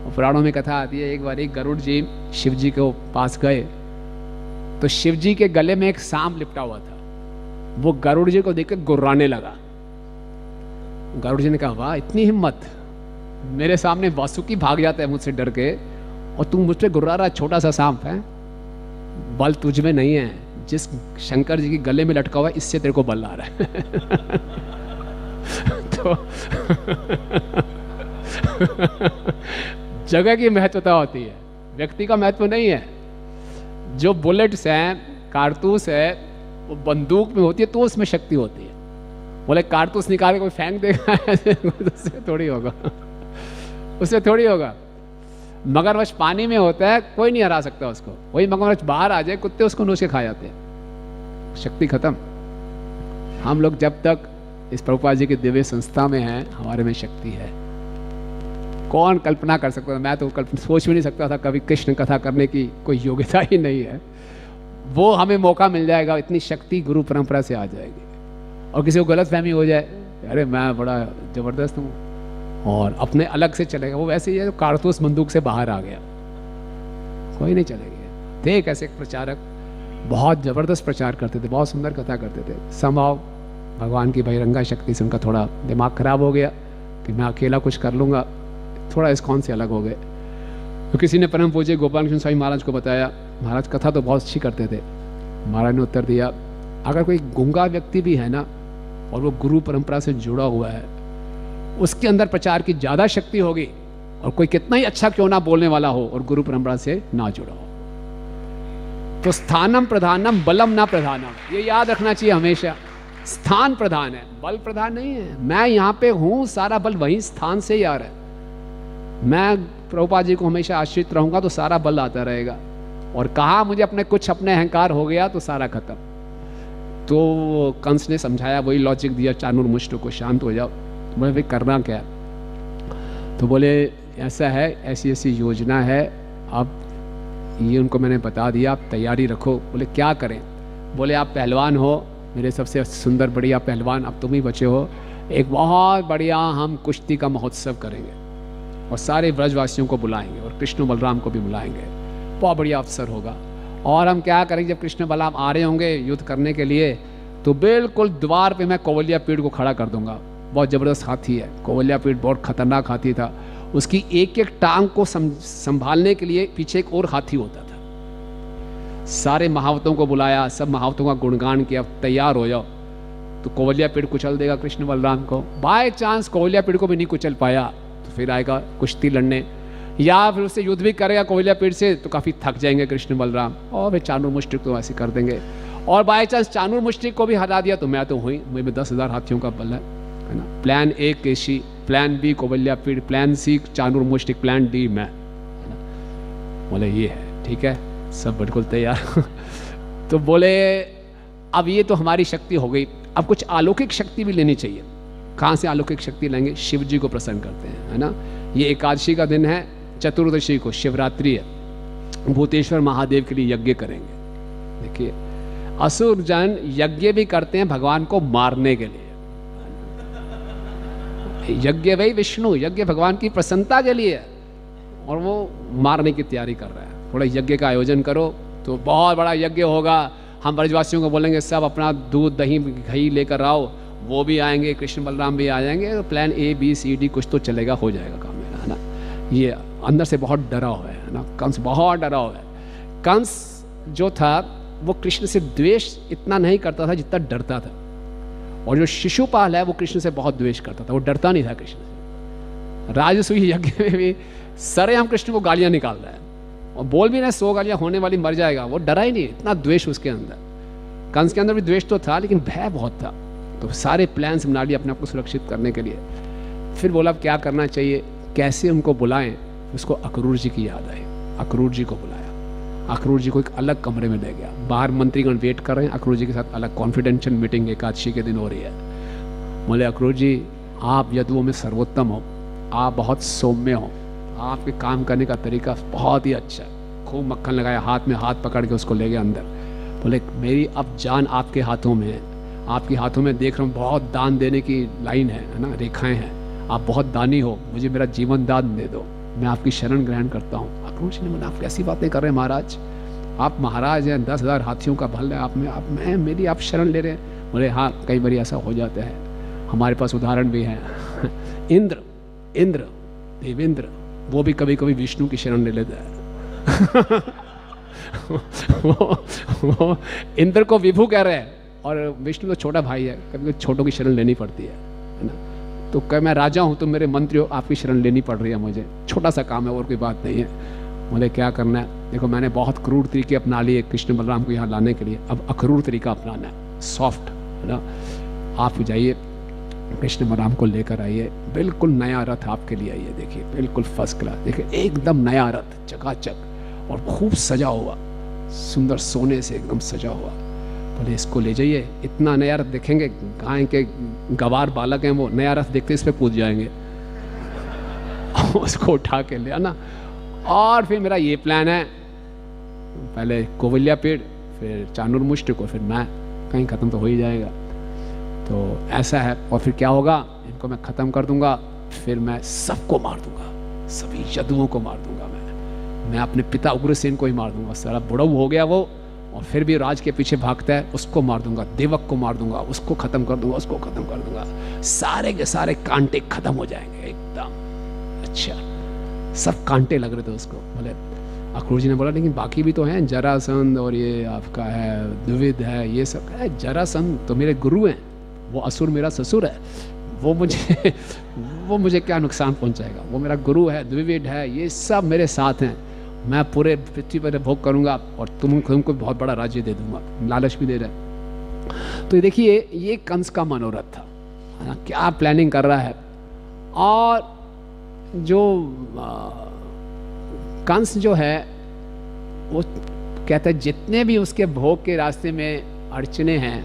और पुराणों में कथा आती है, एक बार एक गरुड़ जी शिव जी के पास गए तो शिव जी के गले में एक सांप लिपटा हुआ था। वो गरुड़ जी को देखकर गुर्राने लगा। गरुड़ जी ने कहा, वाह इतनी हिम्मत, मेरे सामने वासुकी भाग जाता है मुझसे डर के, और तुम मुझ पे गुर्रा रहा, छोटा सा सांप है। बल तुझ में नहीं है, जिस शंकर जी के गले में लटका हुआ है, इससे तेरे को बल आ रहा है। तो जगह की महत्वता होती है, व्यक्ति का महत्व नहीं है। जो बुलेट्स हैं, कारतूस है, वो बंदूक में होती है तो उसमें शक्ति होती है। बोले कारतूस निकाल के कोई फेंक देगा उससे थोड़ी होगा, उससे थोड़ी होगा। मगरमच्छ पानी में होता है, कोई नहीं हरा सकता उसको। वही मगरमच्छ बाहर आ जाए, कुत्ते उसको नोच के खा जाते हैं, शक्ति खत्म। हम लोग जब तक इस प्रभुपाद जी की दिव्य संस्था में हैं, हमारे में शक्ति है। कौन कल्पना कर सकता था? मैं तो सोच भी नहीं सकता था कभी कृष्ण कथा करने की, कोई योग्यता ही नहीं है। वो हमें मौका मिल जाएगा, इतनी शक्ति गुरु परंपरा से आ जाएगी। और किसी को गलत फहमी हो जाए, अरे मैं बड़ा जबरदस्त हूँ, और अपने अलग से चलेगा, वो वैसे ही है कारतूस बंदूक से बाहर आ गया, कोई नहीं चलेगा। थे एक ऐसे प्रचारक, बहुत जबरदस्त प्रचार करते थे, बहुत सुंदर कथा करते थे। संभव भगवान की बहिरंगा शक्ति से उनका थोड़ा दिमाग खराब हो गया कि मैं अकेला कुछ कर लूँगा, थोड़ा इस्कॉन से अलग हो गए। तो किसी ने परम पूज्य गोपाल कृष्ण स्वामी महाराज को बताया, महाराज कथा तो बहुत अच्छी करते थे। महाराज ने उत्तर दिया, अगर कोई गूंगा व्यक्ति भी है ना, और वो गुरु परंपरा से जुड़ा हुआ है, उसके अंदर प्रचार की ज़्यादा शक्ति होगी, और कोई कितना ही अच्छा क्यों ना बोलने वाला हो और गुरु परंपरा से ना जुड़ा हो। तो स्थानम प्रधानम बलम ना प्रधानम, ये याद रखना चाहिए हमेशा। स्थान प्रधान है, बल प्रधान नहीं है। मैं यहाँ पे हूँ, सारा बल वही स्थान से ही आ रहा है। मैं प्रभुपाद जी को हमेशा आश्रित रहूंगा तो सारा बल आता रहेगा। और कहा मुझे अपने अहंकार हो गया तो सारा खत्म। तो कंस ने समझाया, वही लॉजिक दिया चाणूर मुष्ट को, शांत हो जाओ। बोले भाई करना क्या? तो बोले ऐसा है, ऐसी ऐसी योजना है, अब ये उनको मैंने बता दिया, आप तैयारी रखो। बोले क्या करें? बोले आप पहलवान हो, मेरे सबसे सुंदर बढ़िया पहलवान, अब तुम ही बचे हो। एक बहुत बढ़िया हम कुश्ती का महोत्सव करेंगे और सारे ब्रजवासियों को बुलाएंगे और कृष्ण बलराम को भी बुलाएंगे, बहुत बढ़िया अवसर होगा। और हम क्या करेंगे, जब कृष्ण बलराम आ रहे होंगे युद्ध करने के लिए, तो बिल्कुल द्वार पे मैं कौवल्या पीड़ को खड़ा कर दूंगा। बहुत ज़बरदस्त हाथी है कौवल्या पीड़, बहुत खतरनाक हाथी था। उसकी एक एक टांग को संभालने के लिए पीछे एक और हाथी होता था। सारे महावतों को बुलाया, सब महावतों का गुणगान किया, तैयार हो जाओ। तो कौवल्या पीड़ कुचल देगा कृष्ण बलराम को। बाय चांस कौवल्या पीड़ को भी नहीं कुचल पाया तो फिर आएगा कुश्ती लड़ने, या फिर उससे युद्ध भी करेगा कौवल्या पीड़ से, तो काफ़ी थक जाएंगे कृष्ण बलराम, और फिर चाणूर मुष्टिक तो ऐसे कर देंगे। और बाय चांस चाणूर मुष्टिक को भी हरा दिया तो मैं तो हुई, मुझे 10,000 हाथियों का बल है ना। Plan A Keshi, plan B Kuvalayapida, plan C Chanur Mushtik, plan D मैं। बोले ये है, ठीक है, सब बिल्कुल तैयार। तो बोले अब ये तो हमारी शक्ति हो गई, अब कुछ अलौकिक शक्ति भी लेनी चाहिए। कहाँ से अलौकिक शक्ति लेंगे? शिव जी को प्रसन्न करते हैं, है ना। ये एकादशी का दिन है, चतुर्दशी को शिवरात्रि है, भूतेश्वर महादेव के लिए यज्ञ करेंगे। देखिए असुर जन यज्ञ भी करते हैं भगवान को मारने के लिए। यज्ञ वही विष्णु, यज्ञ भगवान की प्रसन्नता के लिए है, और वो मारने की तैयारी कर रहा है। थोड़ा यज्ञ का आयोजन करो तो बहुत बड़ा यज्ञ होगा। हम ब्रजवासियों को बोलेंगे सब अपना दूध दही घी लेकर आओ, वो भी आएंगे, कृष्ण बलराम भी आ जाएंगे। तो plan A B C D कुछ तो चलेगा, हो जाएगा काम मेरा, है ना। ये अंदर से बहुत डरा हुआ है ना, कंस बहुत डरा हुआ है। कंस जो था वो कृष्ण से द्वेष इतना नहीं करता था जितना डरता था, और जो शिशुपाल है वो कृष्ण से बहुत द्वेष करता था, वो डरता नहीं था कृष्ण से। राजसूय यज्ञ में भी सरेआम कृष्ण को गालियां निकाल रहा है, और बोल भी रहे 100 गालियां होने वाली, मर जाएगा, वो डरा ही नहीं, इतना द्वेष उसके अंदर। कंस के अंदर भी द्वेष तो था लेकिन भय बहुत था। तो सारे प्लान्स बना लिए अपने आप को सुरक्षित करने के लिए। फिर बोला अब क्या करना चाहिए, कैसे उनको बुलाएं। उसको अक्रूर जी की याद आई। अक्रूर जी को बुलाया, अक्रूर जी को एक अलग कमरे में ले गया। बाहर मंत्रीगण वेट कर रहे हैं, अक्रूर जी के साथ अलग कॉन्फिडेंशियल मीटिंग एकादशी के दिन हो रही है। बोले अक्रूर जी, आप यदुओं में सर्वोत्तम हो, आप बहुत सौम्य हो, आपके काम करने का तरीका बहुत ही अच्छा है। खूब मक्खन लगाया, हाथ में हाथ पकड़ के उसको ले गया अंदर। बोले मेरी अब जान आपके हाथों में है, आपके हाथों में देख रहा हूँ बहुत दान देने की लाइन है ना, रेखाएं हैं, आप बहुत दानी हो, मुझे मेरा जीवन दान दे दो, मैं आपकी शरण ग्रहण करता हूँ। अक्रूर जी ने बोला आप कैसी बातें कर रहे हैं महाराज, आप महाराज हैं, 10,000 हाथियों का बल है आप में, मैं मेरी आप शरण ले रहे हैं। बोले हाँ, कई बार ऐसा हो जाता है, हमारे पास उदाहरण भी है। इंद्र देवेंद्र, वो भी कभी कभी विष्णु की शरण ले लेता है। वो इंद्र को विभु कह रहे हैं और विष्णु तो छोटा भाई है, कभी कभी छोटों की शरण लेनी पड़ती है ना। तो कह मैं राजा हूँ, तुम मेरे मंत्री हो, आपकी शरण लेनी पड़ रही है मुझे, छोटा सा काम है और कोई बात नहीं है। बोले क्या करना है, देखो मैंने बहुत क्रूर तरीके अपना लिए कृष्ण बलराम को यहाँ लाने के लिए, अब अक्रूर तरीका अपनाना है, सॉफ्ट है ना। आप जाइए कृष्ण बलराम को लेकर आइए, बिल्कुल नया रथ आपके लिए आइए, देखिए बिल्कुल फर्स्ट क्लास, देखिए एकदम नया रथ चकाचक और खूब सजा हुआ, सुंदर सोने से एकदम सजा हुआ। बोले इसको ले जाइए, इतना नया रथ देखेंगे, गाय के गवार बालक हैं वो, नया रथ देखते इस पे कूद जाएंगे। उसको उठा के ले आना। और फिर मेरा ये प्लान है, पहले कोवल्या पेड़, फिर चाणूर को, फिर मैं, कहीं ख़त्म तो हो ही जाएगा। तो ऐसा है, और फिर क्या होगा, इनको मैं ख़त्म कर दूंगा, फिर मैं सबको मार दूंगा, सभी यदुओं को मार दूंगा। मैं अपने पिता उग्रसेन को ही मार दूंगा, सारा बुढ़ऊ हो गया वो, और फिर भी राज के पीछे भागता है, उसको मार दूंगा, देवक को मार दूंगा, उसको ख़त्म कर दूंगा, उसको ख़त्म कर दूंगा, सारे के सारे कांटे खत्म हो जाएंगे एकदम। अच्छा, सब कांटे लग रहे थे उसको। बोले अक्रूर जी ने बोला लेकिन बाकी भी तो हैं, जरासंध और ये आपका है द्विविद है, ये सब है। जरासंध तो मेरे गुरु हैं, वो असुर मेरा ससुर है, वो मुझे क्या नुकसान पहुंचाएगा, वो मेरा गुरु है, द्विविद है, ये सब मेरे साथ हैं, मैं पूरे पृथ्वी पर भोग करूंगा और तुमको बहुत बड़ा राज्य दे दूंगा, लालच भी दे रहे। तो देखिए ये कंस का मनोरथ था, क्या प्लानिंग कर रहा है। और जो कंस जो है वो कहता है जितने भी उसके भोग के रास्ते में अड़चने हैं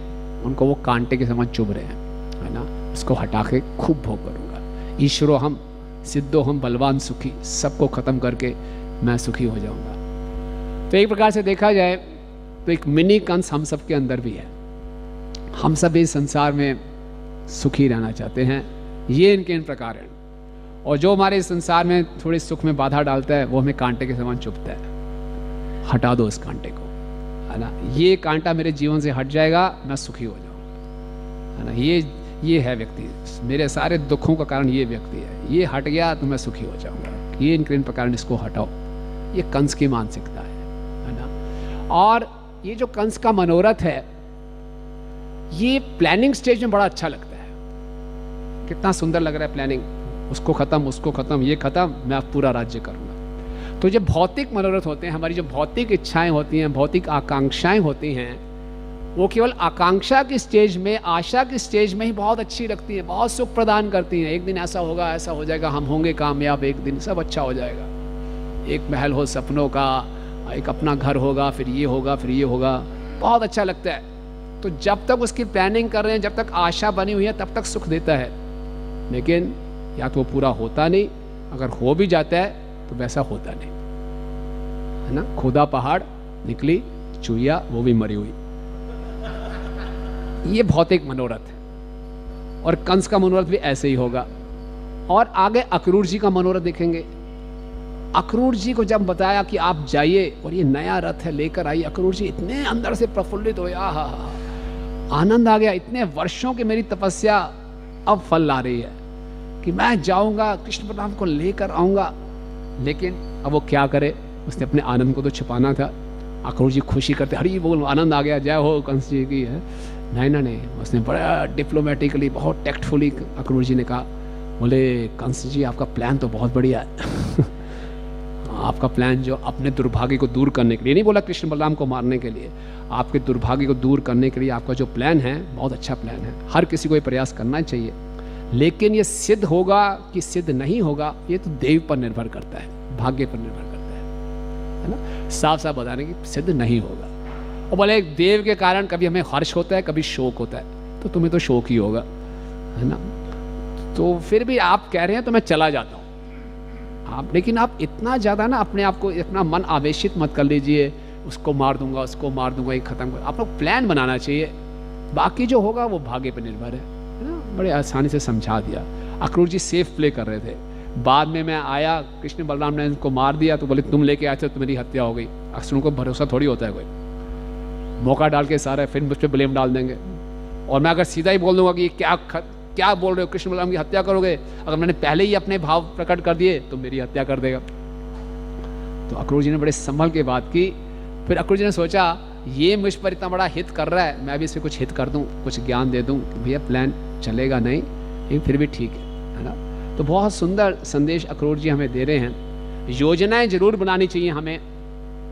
उनको वो कांटे के समान चुभ रहे हैं, है ना, उसको हटा के खूब भोग करूंगा। ईश्वरो हम सिद्धो हम बलवान सुखी, सबको खत्म करके मैं सुखी हो जाऊंगा। तो एक प्रकार से देखा जाए तो एक मिनी कंस हम सब के अंदर भी है। हम सब इस संसार में सुखी रहना चाहते हैं, ये इनके इन प्रकार हैं। और जो हमारे इस संसार में थोड़े सुख में बाधा डालता है वो हमें कांटे के समान चुभता है। हटा दो इस कांटे को, है ना, ये कांटा मेरे जीवन से हट जाएगा, मैं सुखी हो जाऊंगा, है ना। ये है व्यक्ति, मेरे सारे दुखों का कारण ये व्यक्ति है, ये हट गया तो मैं सुखी हो जाऊंगा। ये इनके इन प्रकार इसको हटाओ, ये कंस की मानसिकता है ना। और ये जो कंस का मनोरथ है, ये प्लानिंग स्टेज में बड़ा अच्छा लगता है, कितना सुंदर लग रहा है प्लानिंग, उसको खत्म, ये खत्म, मैं अब पूरा राज्य करूंगा। तो जो भौतिक मनोरथ होते हैं, हमारी जो भौतिक इच्छाएं होती हैं, भौतिक आकांक्षाएं होती हैं, वो केवल आकांक्षा की स्टेज में, आशा की स्टेज में ही बहुत अच्छी लगती है, बहुत सुख प्रदान करती हैं। एक दिन ऐसा होगा, ऐसा हो जाएगा, हम होंगे कामयाब, एक दिन सब अच्छा हो जाएगा, एक महल हो सपनों का, एक अपना घर होगा, फिर ये होगा, फिर ये होगा, बहुत अच्छा लगता है। तो जब तक उसकी प्लानिंग कर रहे हैं, जब तक आशा बनी हुई है, तब तक सुख देता है। लेकिन या तो वो पूरा होता नहीं, अगर हो भी जाता है तो वैसा होता नहीं, है ना। खुदा पहाड़ निकली चुईया, वो भी मरी हुई। ये भौतिक मनोरथ है, और कंस का मनोरथ भी ऐसे ही होगा। और आगे अक्रूर जी का मनोरथ देखेंगे। अक्रूर जी को जब बताया कि आप जाइए और ये नया रथ है लेकर आइए, अक्रूर जी इतने अंदर से प्रफुल्लित हो, आनंद आ गया, इतने वर्षों की मेरी तपस्या अब फल ला रही है कि मैं जाऊंगा, कृष्ण बलराम को लेकर आऊंगा। लेकिन अब वो क्या करे, उसने अपने आनंद को तो छिपाना था। अक्रूर जी खुशी करते, हरी बोल, आनंद आ गया, जय हो कंस जी की, है। नहीं, उसने बड़ा डिप्लोमेटिकली, बहुत टेक्टफुली अक्रूर जी ने कहा, बोले कंस जी आपका प्लान तो बहुत बढ़िया है। आपका प्लान जो अपने दुर्भाग्य को दूर करने के लिए, नहीं बोला कृष्ण बलराम को मारने के लिए, आपके दुर्भाग्य को दूर करने के लिए आपका जो प्लान है बहुत अच्छा प्लान है। हर किसी को ये प्रयास करना चाहिए, लेकिन ये सिद्ध होगा कि सिद्ध नहीं होगा, ये तो देव पर निर्भर करता है, भाग्य पर निर्भर करता है। है ना, साफ साफ बताने की सिद्ध नहीं होगा। और बोले एक देव के कारण कभी हमें हर्ष होता है, कभी शोक होता है, तो तुम्हें तो शोक ही होगा, है ना। तो फिर भी आप कह रहे हैं तो मैं चला जाता हूँ आप, लेकिन आप इतना ज़्यादा ना अपने आप को, अपना मन आवेशित मत कर लीजिए, उसको मार दूंगा, उसको मार दूंगा, ये खत्म कर। आपको प्लान बनाना चाहिए, बाकी जो होगा वो भाग्य पर निर्भर है ना। बड़े आसानी से समझा दिया। अक्रूर जी सेफ प्ले कर रहे थे। बाद में मैं आया, कृष्ण बलराम ने उनको मार दिया, तो बोले तुम लेके आए थे तो मेरी हत्या हो गई। असुरों को भरोसा थोड़ी होता है, कोई मौका डाल के सारा फिर मुझ पर ब्लेम डाल देंगे। और मैं अगर सीधा ही बोल दूंगा कि क्या बोल रहे हो, कृष्ण बलराम की हत्या करोगे, अगर मैंने पहले ही अपने भाव प्रकट कर दिए तो मेरी हत्या कर देगा। तो अक्रूर जी ने बड़े संभल के बात की। फिर अक्रूर जी ने सोचा ये मुझ पर इतना बड़ा हित कर रहा है, मैं भी इसे कुछ हित कर दूं, कुछ ज्ञान दे दूं, भैया प्लान चलेगा नहीं, लेकिन फिर भी ठीक है ना। तो बहुत सुंदर संदेश अक्रूर जी हमें दे रहे हैं। योजनाएं जरूर बनानी चाहिए हमें,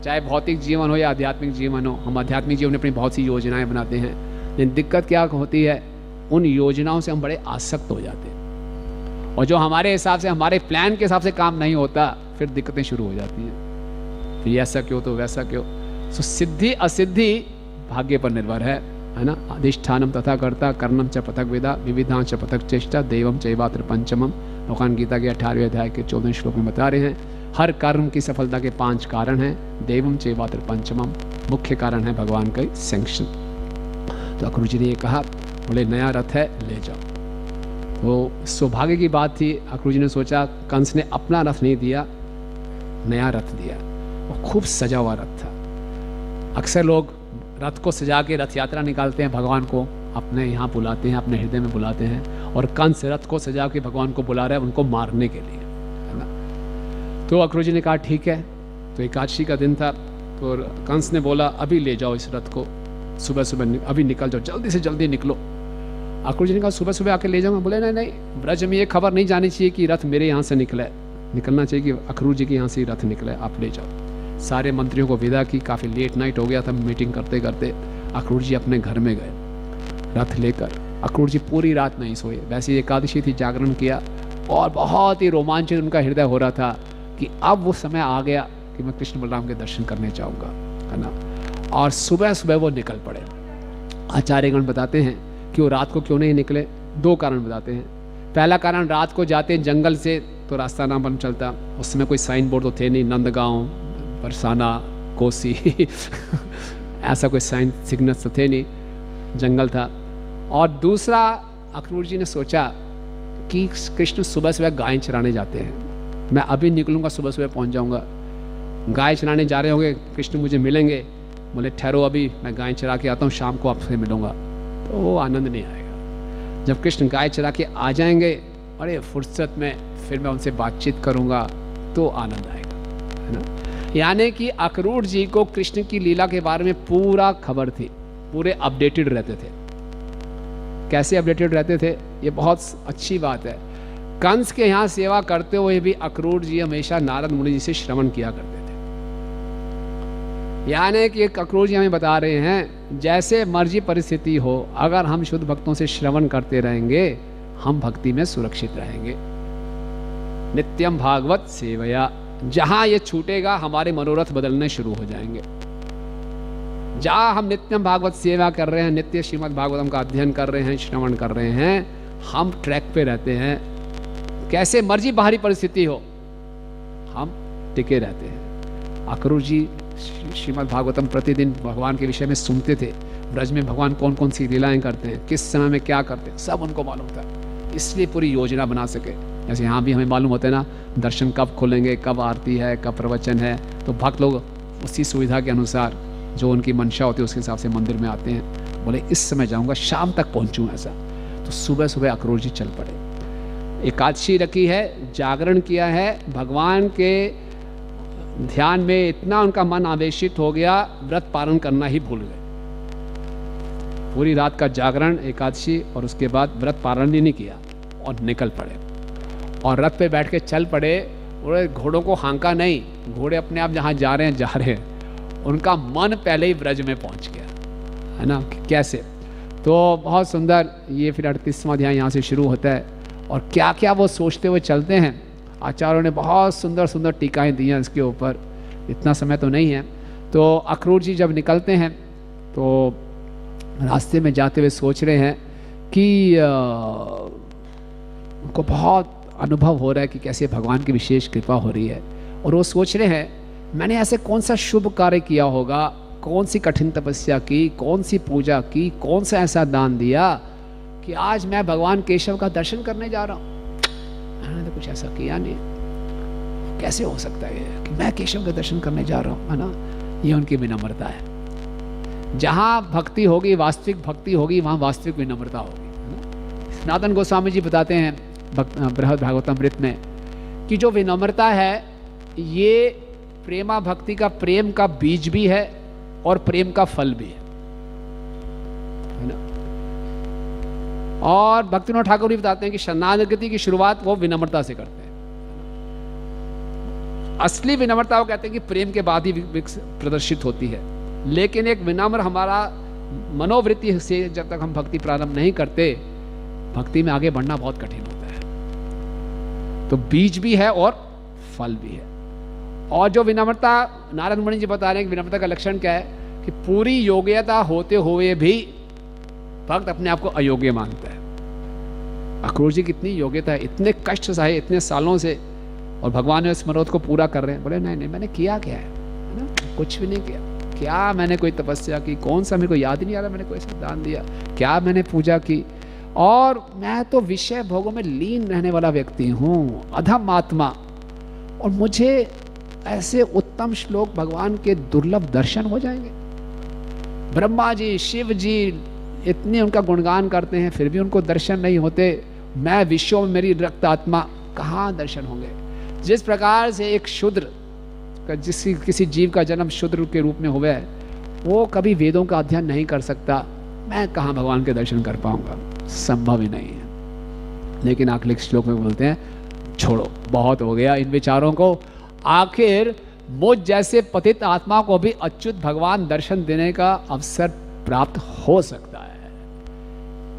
चाहे भौतिक जीवन हो या आध्यात्मिक जीवन हो। हम आध्यात्मिक जीवन में अपनी बहुत सी योजनाएं बनाते हैं, लेकिन दिक्कत क्या होती है, उन योजनाओं से हम बड़े आसक्त हो जाते हैं, और जो हमारे हिसाब से, हमारे प्लान के हिसाब से काम नहीं होता, फिर दिक्कतें शुरू हो जाती हैं। फिर ऐसा क्यों तो वैसा क्यों। सो सिद्धि असिद्धि भाग्य पर निर्भर है ना। अधिष्ठानम तथा कर्ता कर्णम च पथक वेदा विविधां च पथक चेष्टा देवम चैवात्र पंचमम। भगवान गीता के 18वें अध्याय के 14वें श्लोक में बता रहे हैं हर कर्म की सफलता के 5 कारण हैं। देवम चैवात्र पंचमम, मुख्य कारण है भगवान का सैंक्शन। तो अक्रूर जी ने ये कहा, बोले नया रथ है ले जाओ। वो सौभाग्य की बात थी। अक्रूर जी ने सोचा कंस ने अपना रथ नहीं दिया, नया रथ दिया, और खूब सजा हुआ रथ था। अक्सर लोग रथ को सजा के रथ यात्रा निकालते हैं, भगवान को अपने यहाँ बुलाते हैं, अपने हृदय में बुलाते हैं, और कंस रथ को सजा के भगवान को बुला रहा है उनको मारने के लिए, है ना। तो अक्रूर जी ने कहा ठीक है। तो एकादशी का दिन था, तो कंस ने बोला अभी ले जाओ इस रथ को, सुबह सुबह अभी निकल जाओ, जल्दी से जल्दी निकलो। अक्रूर जी ने कहा सुबह सुबह आके ले जाऊंगा। बोले नहीं नहीं, ब्रज में ये खबर नहीं जानी चाहिए कि रथ मेरे यहाँ से निकला है, निकलना चाहिए कि अक्रूर जी के यहाँ से रथ निकला है, आप ले जाओ। सारे मंत्रियों को विदा की, काफ़ी लेट नाइट हो गया था मीटिंग करते करते। अक्रूर जी अपने घर में गए रथ लेकर। अक्रूर जी पूरी रात नहीं सोए, वैसे एकादशी थी, जागरण किया, और बहुत ही रोमांचित उनका हृदय हो रहा था कि अब वो समय आ गया कि मैं कृष्ण बलराम के दर्शन करने जाऊँगा, है ना। और सुबह सुबह वो निकल पड़े। आचार्यगण बताते हैं कि वो रात को क्यों नहीं निकले, 2 कारण बताते हैं। पहला कारण, रात को जाते जंगल से तो रास्ता ना बन चलता, उस समय कोई साइन बोर्ड तो थे नहीं, नंदगांव, बरसाना, कोसी ऐसा कोई साइन सिग्नल तो थे नहीं, जंगल था। और दूसरा, अक्रूर जी ने सोचा कि कृष्ण सुबह सुबह गाय चराने जाते हैं, मैं अभी निकलूंगा, सुबह सुबह पहुंच जाऊंगा, गाय चराने जा रहे होंगे, कृष्ण मुझे मिलेंगे, बोले ठहरो अभी मैं गाय चरा के आता हूँ, शाम को आपसे मिलूंगा। तो वो आनंद नहीं आएगा। जब कृष्ण गाय चरा के आ जाएंगे, अरे फुर्सत में फिर मैं उनसे बातचीत करूंगा तो आनंद आएगा, है ना। यानी कि अक्रूर जी को कृष्ण की लीला के बारे में पूरा खबर थी, पूरे अपडेटेड रहते थे। कैसे अपडेटेड रहते थे, ये बहुत अच्छी बात है। कंस के यहाँ सेवा करते हुए भी अक्रूर जी हमेशा नारद मुनि जी से श्रवण किया करते थे। यानी कि अक्रूर जी हमें बता रहे हैं जैसे मर्जी परिस्थिति हो, अगर हम शुद्ध भक्तों से श्रवण करते रहेंगे, हम भक्ति में सुरक्षित रहेंगे। नित्यम भागवत सेवया, जहां ये छूटेगा हमारे मनोरथ बदलने शुरू हो जाएंगे। जहां हम नित्यम भागवत सेवा कर रहे हैं, नित्य श्रीमद् भागवतम का अध्ययन कर रहे हैं, श्रवण कर रहे हैं, हम ट्रैक पे रहते हैं। कैसे मर्जी बाहरी परिस्थिति हो, हम टिके रहते हैं। अक्रूर जी श्रीमद् भागवतम प्रतिदिन भगवान के विषय में सुनते थे। ब्रज में भगवान कौन कौन सी लीलाएं करते हैं, किस समय में क्या करते हैं, सब उनको मालूम था, इसलिए पूरी योजना बना सके। जैसे यहाँ भी हमें मालूम होता है ना, दर्शन कब खोलेंगे, कब आरती है, कब प्रवचन है, तो भक्त लोग उसी सुविधा के अनुसार जो उनकी मंशा होती है उसके हिसाब से मंदिर में आते हैं। बोले इस समय जाऊँगा, शाम तक पहुँचूँ ऐसा। तो सुबह सुबह अक्रूर जी चल पड़े। एकादशी रखी है, जागरण किया है, भगवान के ध्यान में इतना उनका मन आवेशित हो गया, व्रत पालन करना ही भूल गए। पूरी रात का जागरण, एकादशी, और उसके बाद व्रत पालन ही नहीं किया और निकल पड़े। और रथ पे बैठ के चल पड़े। और घोड़ों को हाँका नहीं, घोड़े अपने आप जहाँ जा रहे हैं। उनका मन पहले ही ब्रज में पहुँच गया, है ना। कैसे, तो बहुत सुंदर ये फिर 38वां अध्याय यहाँ से शुरू होता है। और क्या क्या वो सोचते हुए चलते हैं, आचार्यों ने बहुत सुंदर सुंदर टीकाएं दी हैं इसके ऊपर इतना समय तो नहीं है। तो अक्रूर जी जब निकलते हैं तो रास्ते में जाते हुए सोच रहे हैं कि उनको बहुत अनुभव हो रहा है कि कैसे भगवान की विशेष कृपा हो रही है, और वो सोच रहे हैं मैंने ऐसे कौन सा शुभ कार्य किया होगा, कौन सी कठिन तपस्या की, कौन सी पूजा की, कौन सा ऐसा दान दिया कि आज मैं भगवान केशव का दर्शन करने जा रहा हूँ। मैंने तो कुछ ऐसा किया नहीं, कैसे हो सकता है कि मैं केशव का दर्शन करने जा रहा हूँ, है ना। ये उनकी विनम्रता है। जहाँ भक्ति होगी, वास्तविक भक्ति होगी, वहाँ वास्तविक विनम्रता होगी, है ना। सनातन गोस्वामी जी बताते हैं बृहद भागवतामृत में कि जो विनम्रता है ये प्रेमा भक्ति का, प्रेम का बीज भी है और प्रेम का फल भी है ना। और भक्तिविनोद ठाकुर भी बताते हैं कि शरणागति की शुरुआत वो विनम्रता से करते हैं। असली विनम्रता वो कहते हैं कि प्रेम के बाद ही प्रदर्शित होती है, लेकिन एक विनम्र हमारा मनोवृत्ति से जब तक हम भक्ति प्रारंभ नहीं करते, भक्ति में आगे बढ़ना बहुत कठिन होता है। तो बीज भी है और फल भी है। और जो विनम्रता, नारद मुनि जी बता रहे हैं कि विनम्रता का लक्षण क्या है कि पूरी योग्यता होते हुए भी भक्त अपने आप को अयोग्य मानता है। अक्रूर जी कितनी योग्यता है, इतने कष्ट सहे इतने सालों से, और भगवान ने उस मनोरथ को पूरा कर रहे हैं। बोले नहीं नहीं, मैंने किया क्या है ना, कुछ भी नहीं किया। क्या मैंने कोई तपस्या की, कौन सा मेरे को याद ही नहीं आ रहा मैंने कोई ऐसा दान दिया, क्या मैंने पूजा की, और मैं तो विषय भोगों में लीन रहने वाला व्यक्ति हूँ, अधम आत्मा। और मुझे ऐसे उत्तम श्लोक भगवान के दुर्लभ दर्शन हो जाएंगे। ब्रह्मा जी, शिव जी इतने उनका गुणगान करते हैं, फिर भी उनको दर्शन नहीं होते। मैं विश्व में मेरी रक्त आत्मा, कहाँ दर्शन होंगे। जिस प्रकार से एक शूद्र किसी जीव का जन्म शूद्र के रूप में हुआ है, वो कभी वेदों का अध्ययन नहीं कर सकता, मैं कहाँ भगवान के दर्शन कर पाऊंगा, संभव ही नहीं है। लेकिन आखिरी श्लोक में बोलते हैं छोड़ो, बहुत हो गया इन विचारों को, आखिर मुझ जैसे पतित आत्मा को भी अच्युत भगवान दर्शन देने का अवसर प्राप्त हो सकता है।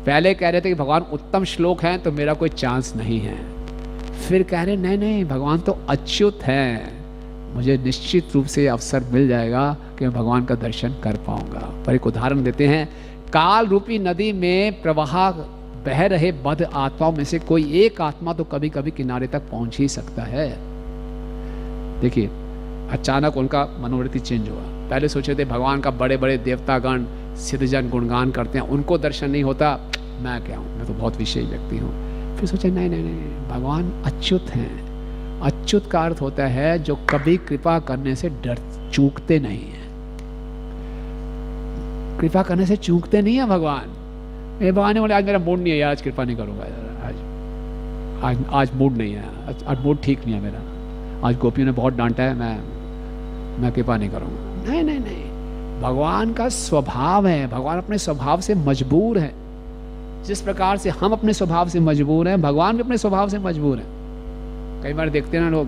पहले कह रहे थे कि भगवान उत्तम श्लोक हैं तो मेरा कोई चांस नहीं है, फिर कह रहे नहीं नहीं भगवान तो अच्युत हैं, मुझे निश्चित रूप से अवसर मिल जाएगा कि मैं भगवान का दर्शन कर पाऊंगा। पर एक उदाहरण देते हैं, काल रूपी नदी में प्रवाह बह रहे बद्ध आत्माओं में से कोई एक आत्मा तो कभी कभी किनारे तक पहुंच ही सकता है। देखिए अचानक उनका मनोवृत्ति चेंज हुआ। पहले सोचे थे भगवान का बड़े बड़े देवतागण सिद्धजन गुणगान करते हैं, उनको दर्शन नहीं होता, मैं क्या हूँ, मैं तो बहुत विशेष व्यक्ति हूँ। फिर सोचे नहीं नहीं नहीं, भगवान अच्युत हैं। अच्युत का अर्थ होता है जो कभी कृपा करने से चूकते नहीं है। कृपा करने से चूकते नहीं है भगवान। मेरे भगवान ने बोले आज मेरा मूड नहीं है यार, आज कृपा नहीं करूंगा यार, आज मूड नहीं है, आज मूड ठीक नहीं है मेरा, आज गोपियों ने बहुत डांटा है, मैं कृपा नहीं करूंगा। नहीं नहीं नहीं, भगवान का स्वभाव है, भगवान अपने स्वभाव से मजबूर है। जिस प्रकार से हम अपने स्वभाव से मजबूर हैं, भगवान भी अपने स्वभाव से मजबूर हैं। कई बार देखते हैं ना लोग,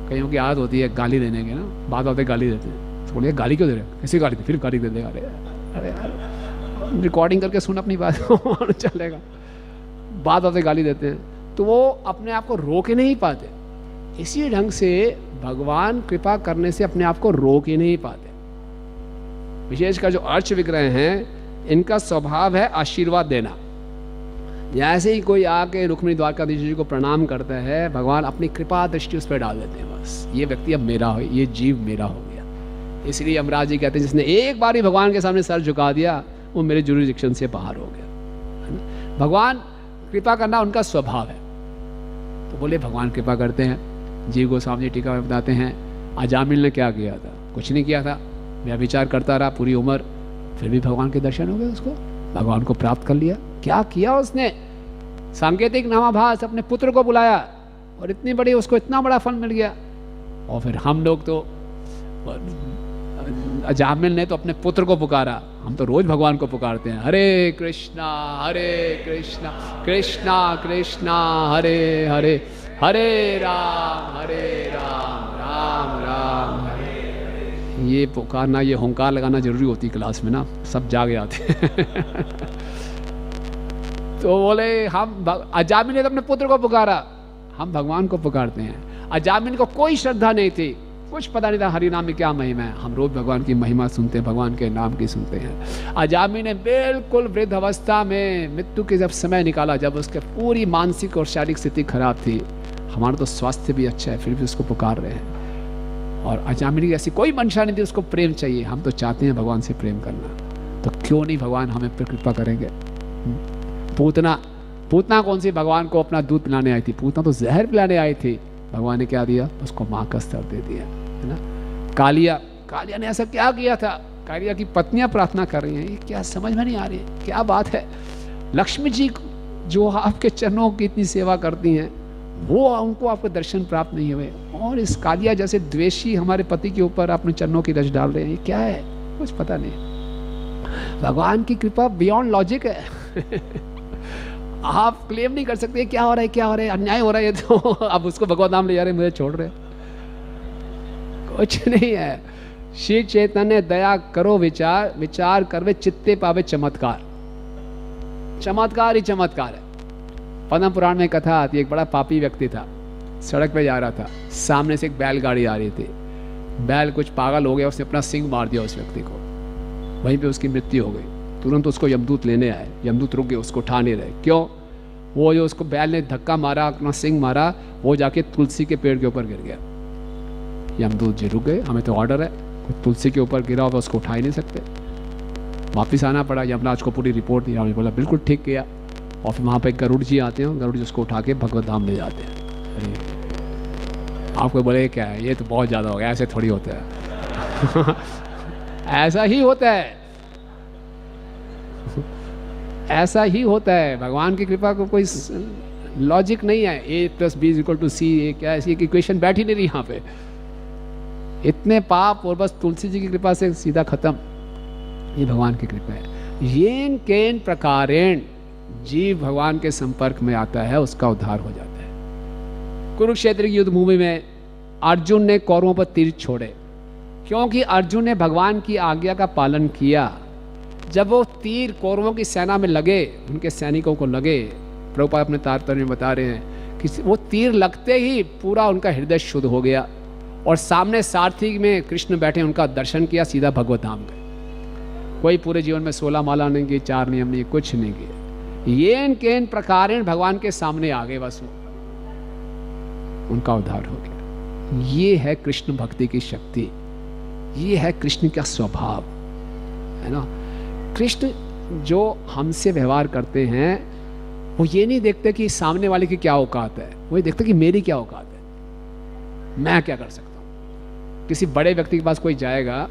कईयों की आदत होती है गाली देने की ना, बात आते गाली देते हैं, तो बोलिए गाली क्यों दे रहे हो, कैसी गाली, फिर गाली दे देगा। अरे यार रिकॉर्डिंग करके सुन अपनी बात चलेगा, बात आते गाली देते हैं, तो वो अपने आप को रोक ही नहीं पाते। इसी ढंग से भगवान कृपा करने से अपने आप को रोक ही नहीं पाते। विशेषकर जो अर्च विग्रह हैं, इनका स्वभाव है आशीर्वाद देना। जैसे ही कोई आके रुक्मिणी द्वारकाधीश जी को प्रणाम करता है, भगवान अपनी कृपा दृष्टि उस पर डाल देते हैं, बस ये व्यक्ति अब मेरा हो, ये जीव मेरा हो गया। इसलिए यमराज जी कहते हैं जिसने एक बार ही भगवान के सामने सर झुका दिया, वो मेरे जुरिडिक्शन से बाहर हो गया। भगवान कृपा करना उनका स्वभाव है। तो बोले भगवान कृपा करते हैं। जीव गोस्वामी जी टीका में बताते हैं, अजामिल ने क्या किया था, कुछ नहीं किया था, व्यभिचार करता रहा पूरी उम्र, फिर भी भगवान के दर्शन हो गए, उसको भगवान को प्राप्त कर लिया। क्या किया उसने, सांकेतिक नामाभास अपने पुत्र को बुलाया और इतनी बड़ी उसको इतना बड़ा फल मिल गया। और फिर हम लोग तो, अजामिल ने तो अपने पुत्र को पुकारा, हम तो रोज भगवान को पुकारते हैं, हरे कृष्णा कृष्णा कृष्णा हरे हरे, हरे राम राम राम हरे। ये पुकारना, ये हुंकार लगाना जरूरी होती क्लास में ना, सब जाग जाते तो बोले हम अजामिल ने तो अपने पुत्र को पुकारा, हम भगवान को पुकारते हैं। अजामिल को कोई श्रद्धा नहीं थी, कुछ पता नहीं था हरि नाम में क्या महिमा है। हम रोज भगवान की महिमा सुनते हैं, भगवान के नाम की सुनते हैं। अजामी ने बिल्कुल वृद्ध अवस्था में मृत्यु के जब समय निकाला, जब उसके पूरी मानसिक और शारीरिक स्थिति खराब थी, हमारा तो स्वास्थ्य भी अच्छा है, फिर भी उसको पुकार रहे हैं। और अजामी की ऐसी कोई मंशा नहीं थी, उसको प्रेम चाहिए। हम तो चाहते हैं भगवान से प्रेम करना, तो क्यों नहीं भगवान हमें पर कृपा करेंगे। पूतना कौन सी भगवान को अपना दूध पिलाने आई थी? पूतना तो जहर पिलाने आई थी। भगवान ने क्या दिया? उसको माँ का स्तर दे दिया, है ना। कालिया ने ऐसा क्या किया था? कालिया की पत्नियां प्रार्थना कर रही हैं, ये क्या समझ में नहीं आ रही है, क्या बात है। लक्ष्मी जी जो आपके चरणों की इतनी सेवा करती हैं, वो उनको आपको दर्शन प्राप्त नहीं हुए, और इस कालिया जैसे द्वेषी हमारे पति के ऊपर अपने चरणों की रच डाल रहे हैं, ये क्या है? कुछ पता नहीं। भगवान की कृपा बियॉन्ड लॉजिक है। आप क्लेम नहीं कर सकते क्या हो रहा है, क्या हो रहा है, अन्याय हो रहा है, तो अब उसको भगवत नाम ले जा रहे, मुझे छोड़ रहे। कुछ नहीं है। श्री चैतन्य दया करो विचार, विचार करवे चित्ते पावे चमत्कार। चमत्कार ही चमत्कार है। पद्म पुराण में कथा आती है, एक बड़ा पापी व्यक्ति था, सड़क पे जा रहा था, सामने से एक बैलगाड़ी आ रही थी। बैल कुछ पागल हो गया, उसने अपना सिंग मार दिया उस व्यक्ति को, वहीं पे उसकी मृत्यु हो गई। तुरंत उसको यमदूत लेने आए, यमदूत रुक गए, उसको उठा नहीं रहे। क्यों? वो जो उसको बैल ने धक्का मारा, अपना सिंग मारा, वो जाके तुलसी के पेड़ के ऊपर गिर गया। यमदूत जी रुक गए, हमें तो ऑर्डर है, कोई तुलसी के ऊपर गिरा हुआ उसको उठा ही नहीं सकते। वापिस आना पड़ा, यमराज को पूरी रिपोर्ट दी। हमने बोला बिल्कुल ठीक किया। और फिर वहाँ पे गरुड़ जी आते हैं, गरुड़ जी उसको उठा के भगवत धाम ले जाते हैं। अरे आपको बोले क्या है, ये तो बहुत ज़्यादा हो गया, ऐसे थोड़ी होता है। ऐसा ही होता है, ऐसा ही होता है। भगवान की कृपा को कोई लॉजिक नहीं है। A+B=C, ये क्या ऐसी एक इक्वेशन बैठ ही नहीं रही यहाँ पे। इतने पाप और बस तुलसी जी की कृपा से सीधा खत्म। ये भगवान की कृपा है। येन केन प्रकारेण जीव भगवान के संपर्क में आता है, उसका उद्धार हो जाता है। कुरुक्षेत्र की युद्ध भूमि में अर्जुन ने कौरवों पर तीर छोड़े, क्योंकि अर्जुन ने भगवान की आज्ञा का पालन किया। जब वो तीर कौरवों की सेना में लगे, उनके सैनिकों को लगे, प्रभुपाद अपने तात्पर्य में बता रहे हैं कि वो तीर लगते ही पूरा उनका हृदय शुद्ध हो गया, और सामने सारथी में कृष्ण बैठे, उनका दर्शन किया, सीधा भगवत धाम गए। कोई पूरे जीवन में 16 माला नहीं की, 4 नियम नहीं, कुछ नहीं किए। येन केन प्रकारेण भगवान के सामने आ गए, बस उनका उद्धार हो गया। ये है कृष्ण भक्ति की शक्ति, ये है कृष्ण का स्वभाव, है ना। कृष्ण जो हमसे व्यवहार करते हैं, वो ये नहीं देखते कि सामने वाले की क्या औकात है, वो ये देखते कि मेरी क्या औकात है, मैं क्या कर सकता हूँ। किसी बड़े व्यक्ति के पास कोई जाएगा,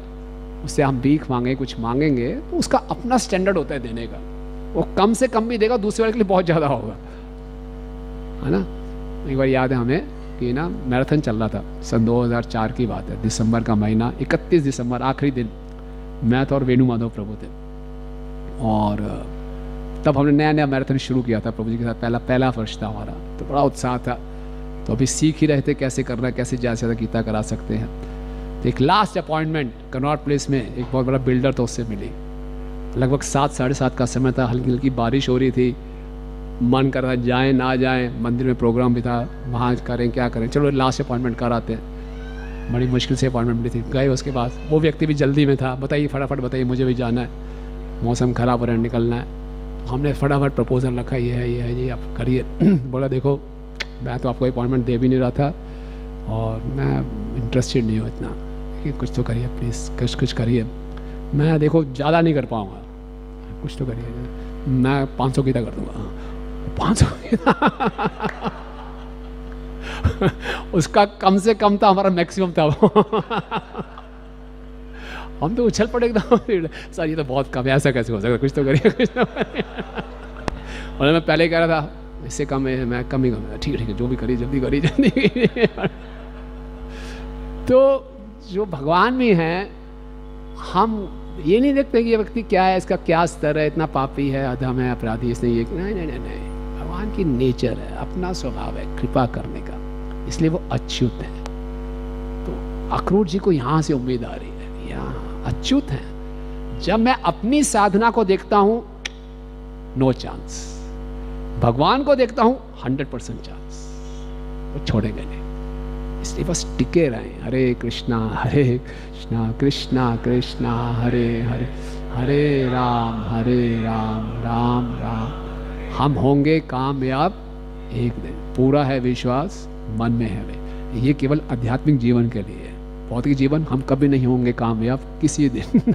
उससे हम भीख मांगे, कुछ मांगेंगे, तो उसका अपना स्टैंडर्ड होता है देने का। वो कम से कम भी देगा, दूसरे वाले के लिए बहुत ज़्यादा होगा, है ना। एक बार याद है हमें कि ना मैराथन चल रहा था, सन 2004 की बात है, दिसंबर का महीना, 31 दिसंबर, आखिरी दिन। मैं तो और वेणु माधव प्रभु थे, और तब हमने नया नया मैराथन शुरू किया था प्रभु जी के साथ, पहला वर्ष था हमारा, तो बड़ा उत्साह था। तो अभी सीख ही रहे थे कैसे करना है, कैसे ज़्यादा से ज़्यादा गीता करा सकते हैं। तो एक लास्ट अपॉइंटमेंट कनॉट प्लेस में एक बहुत बड़ा बिल्डर तो उससे मिली। लगभग 7 साढ़े 7 का समय था, हल्की हल्की बारिश हो रही थी, मन कर रहा जाएँ ना जाएँ, मंदिर में प्रोग्राम भी था, वहाँ करें क्या करें, चलो लास्ट अपॉइंटमेंट कराते हैं। बड़ी मुश्किल से अपॉइंटमेंट मिली थी, गए उसके बाद। वो व्यक्ति भी जल्दी में था, बताइए फटाफट बताइए, मुझे भी जाना है, मौसम ख़राब हो रहा है, निकलना है। हमने फटाफट प्रपोजल रखा, ये है ये है ये आप करिए। बोला देखो मैं तो आपको अपॉइंटमेंट दे भी नहीं रहा था, और मैं इंटरेस्टेड नहीं हूँ इतना, कि कुछ तो करिए प्लीज़, कुछ करिए। मैं देखो ज़्यादा नहीं कर पाऊँगा, कुछ तो करिए। मैं 500 गीता कर दूँगा। 500 गीता उसका कम से कम था, हमारा मैक्सिमम था। हम तो उछल पड़े एकदम, सर ये तो बहुत कम है, ऐसा कैसे हो सकता, कुछ तो करिए, कुछ तो करिए। और मैं पहले कह रहा था इससे कम है, मैं कम ही कम, ठीक है जो भी करिए, जल्दी करिए, जल्दी। तो जो भगवान में है, हम ये नहीं देखते कि ये व्यक्ति क्या है, इसका क्या स्तर है, इतना पापी है, अधम है, अपराधी, इसने ये नहीं नहीं नहीं नहीं। भगवान की नेचर है, अपना स्वभाव है कृपा करने का, इसलिए वो अच्युत है। तो अक्रूर जी को यहाँ से उम्मीद आ रही है, यहाँ अच्युत है। जब मैं अपनी साधना को देखता हूँ, नो चांस। भगवान को देखता हूँ, 100% चांस, वो छोड़ेंगे नहीं। इसलिए बस टिके रहें, हरे कृष्णा कृष्णा कृष्णा हरे हरे, हरे राम राम राम। हम होंगे कामयाब एक दिन, पूरा है विश्वास मन में है वे। ये केवल आध्यात्मिक जीवन के लिए है, भौतिक जीवन हम कभी नहीं होंगे कामयाब किसी दिन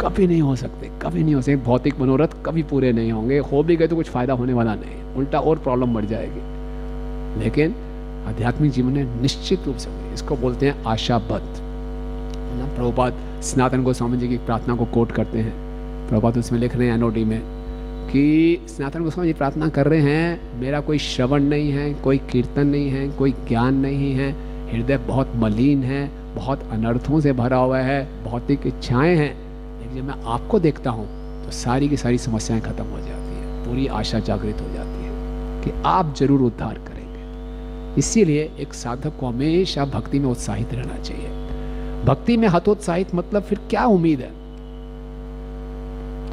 कभी नहीं हो सकते, कभी नहीं हो सकते। भौतिक मनोरथ कभी पूरे नहीं होंगे, हो भी गए तो कुछ फायदा होने वाला नहीं, उल्टा और प्रॉब्लम बढ़ जाएगी। लेकिन आध्यात्मिक जीवन में निश्चित रूप से होंगे, इसको बोलते हैं आशाबद्ध। प्रभुपाद सनातन गोस्वामी जी की प्रार्थना को कोट करते हैं। प्रभुपाद उसमें लिख रहे हैं एनओडी में कि सनातन गोस्वामी जी प्रार्थना कर रहे हैं, मेरा कोई श्रवण नहीं है, कोई कीर्तन नहीं है, कोई ज्ञान नहीं है, हृदय बहुत मलिन है, बहुत अनर्थों से भरा हुआ है, भौतिक इच्छाएं हैं, लेकिन जब मैं आपको देखता हूँ तो सारी की सारी समस्याएं खत्म हो जाती हैं, पूरी आशा जागृत हो जाती है कि आप जरूर उद्धार करेंगे। इसीलिए एक साधक को हमेशा भक्ति में उत्साहित रहना चाहिए। भक्ति में हतोत्साहित मतलब फिर क्या उम्मीद है,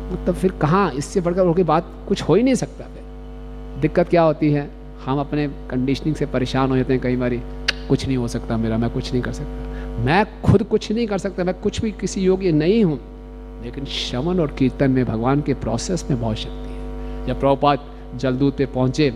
मतलब फिर कहाँ, इससे बढ़कर उनकी बात कुछ हो ही नहीं सकता। फिर दिक्कत क्या होती है, हम अपने कंडीशनिंग से परेशान हो जाते हैं कई बारी, कुछ नहीं हो सकता मेरा, मैं कुछ नहीं कर सकता, मैं खुद कुछ नहीं कर सकता, मैं कुछ भी किसी योग्य नहीं हूँ। लेकिन श्रवण और कीर्तन में भगवान के प्रोसेस में बहुत शक्ति है। जब प्रभुपाद जलदूत पे पहुँचे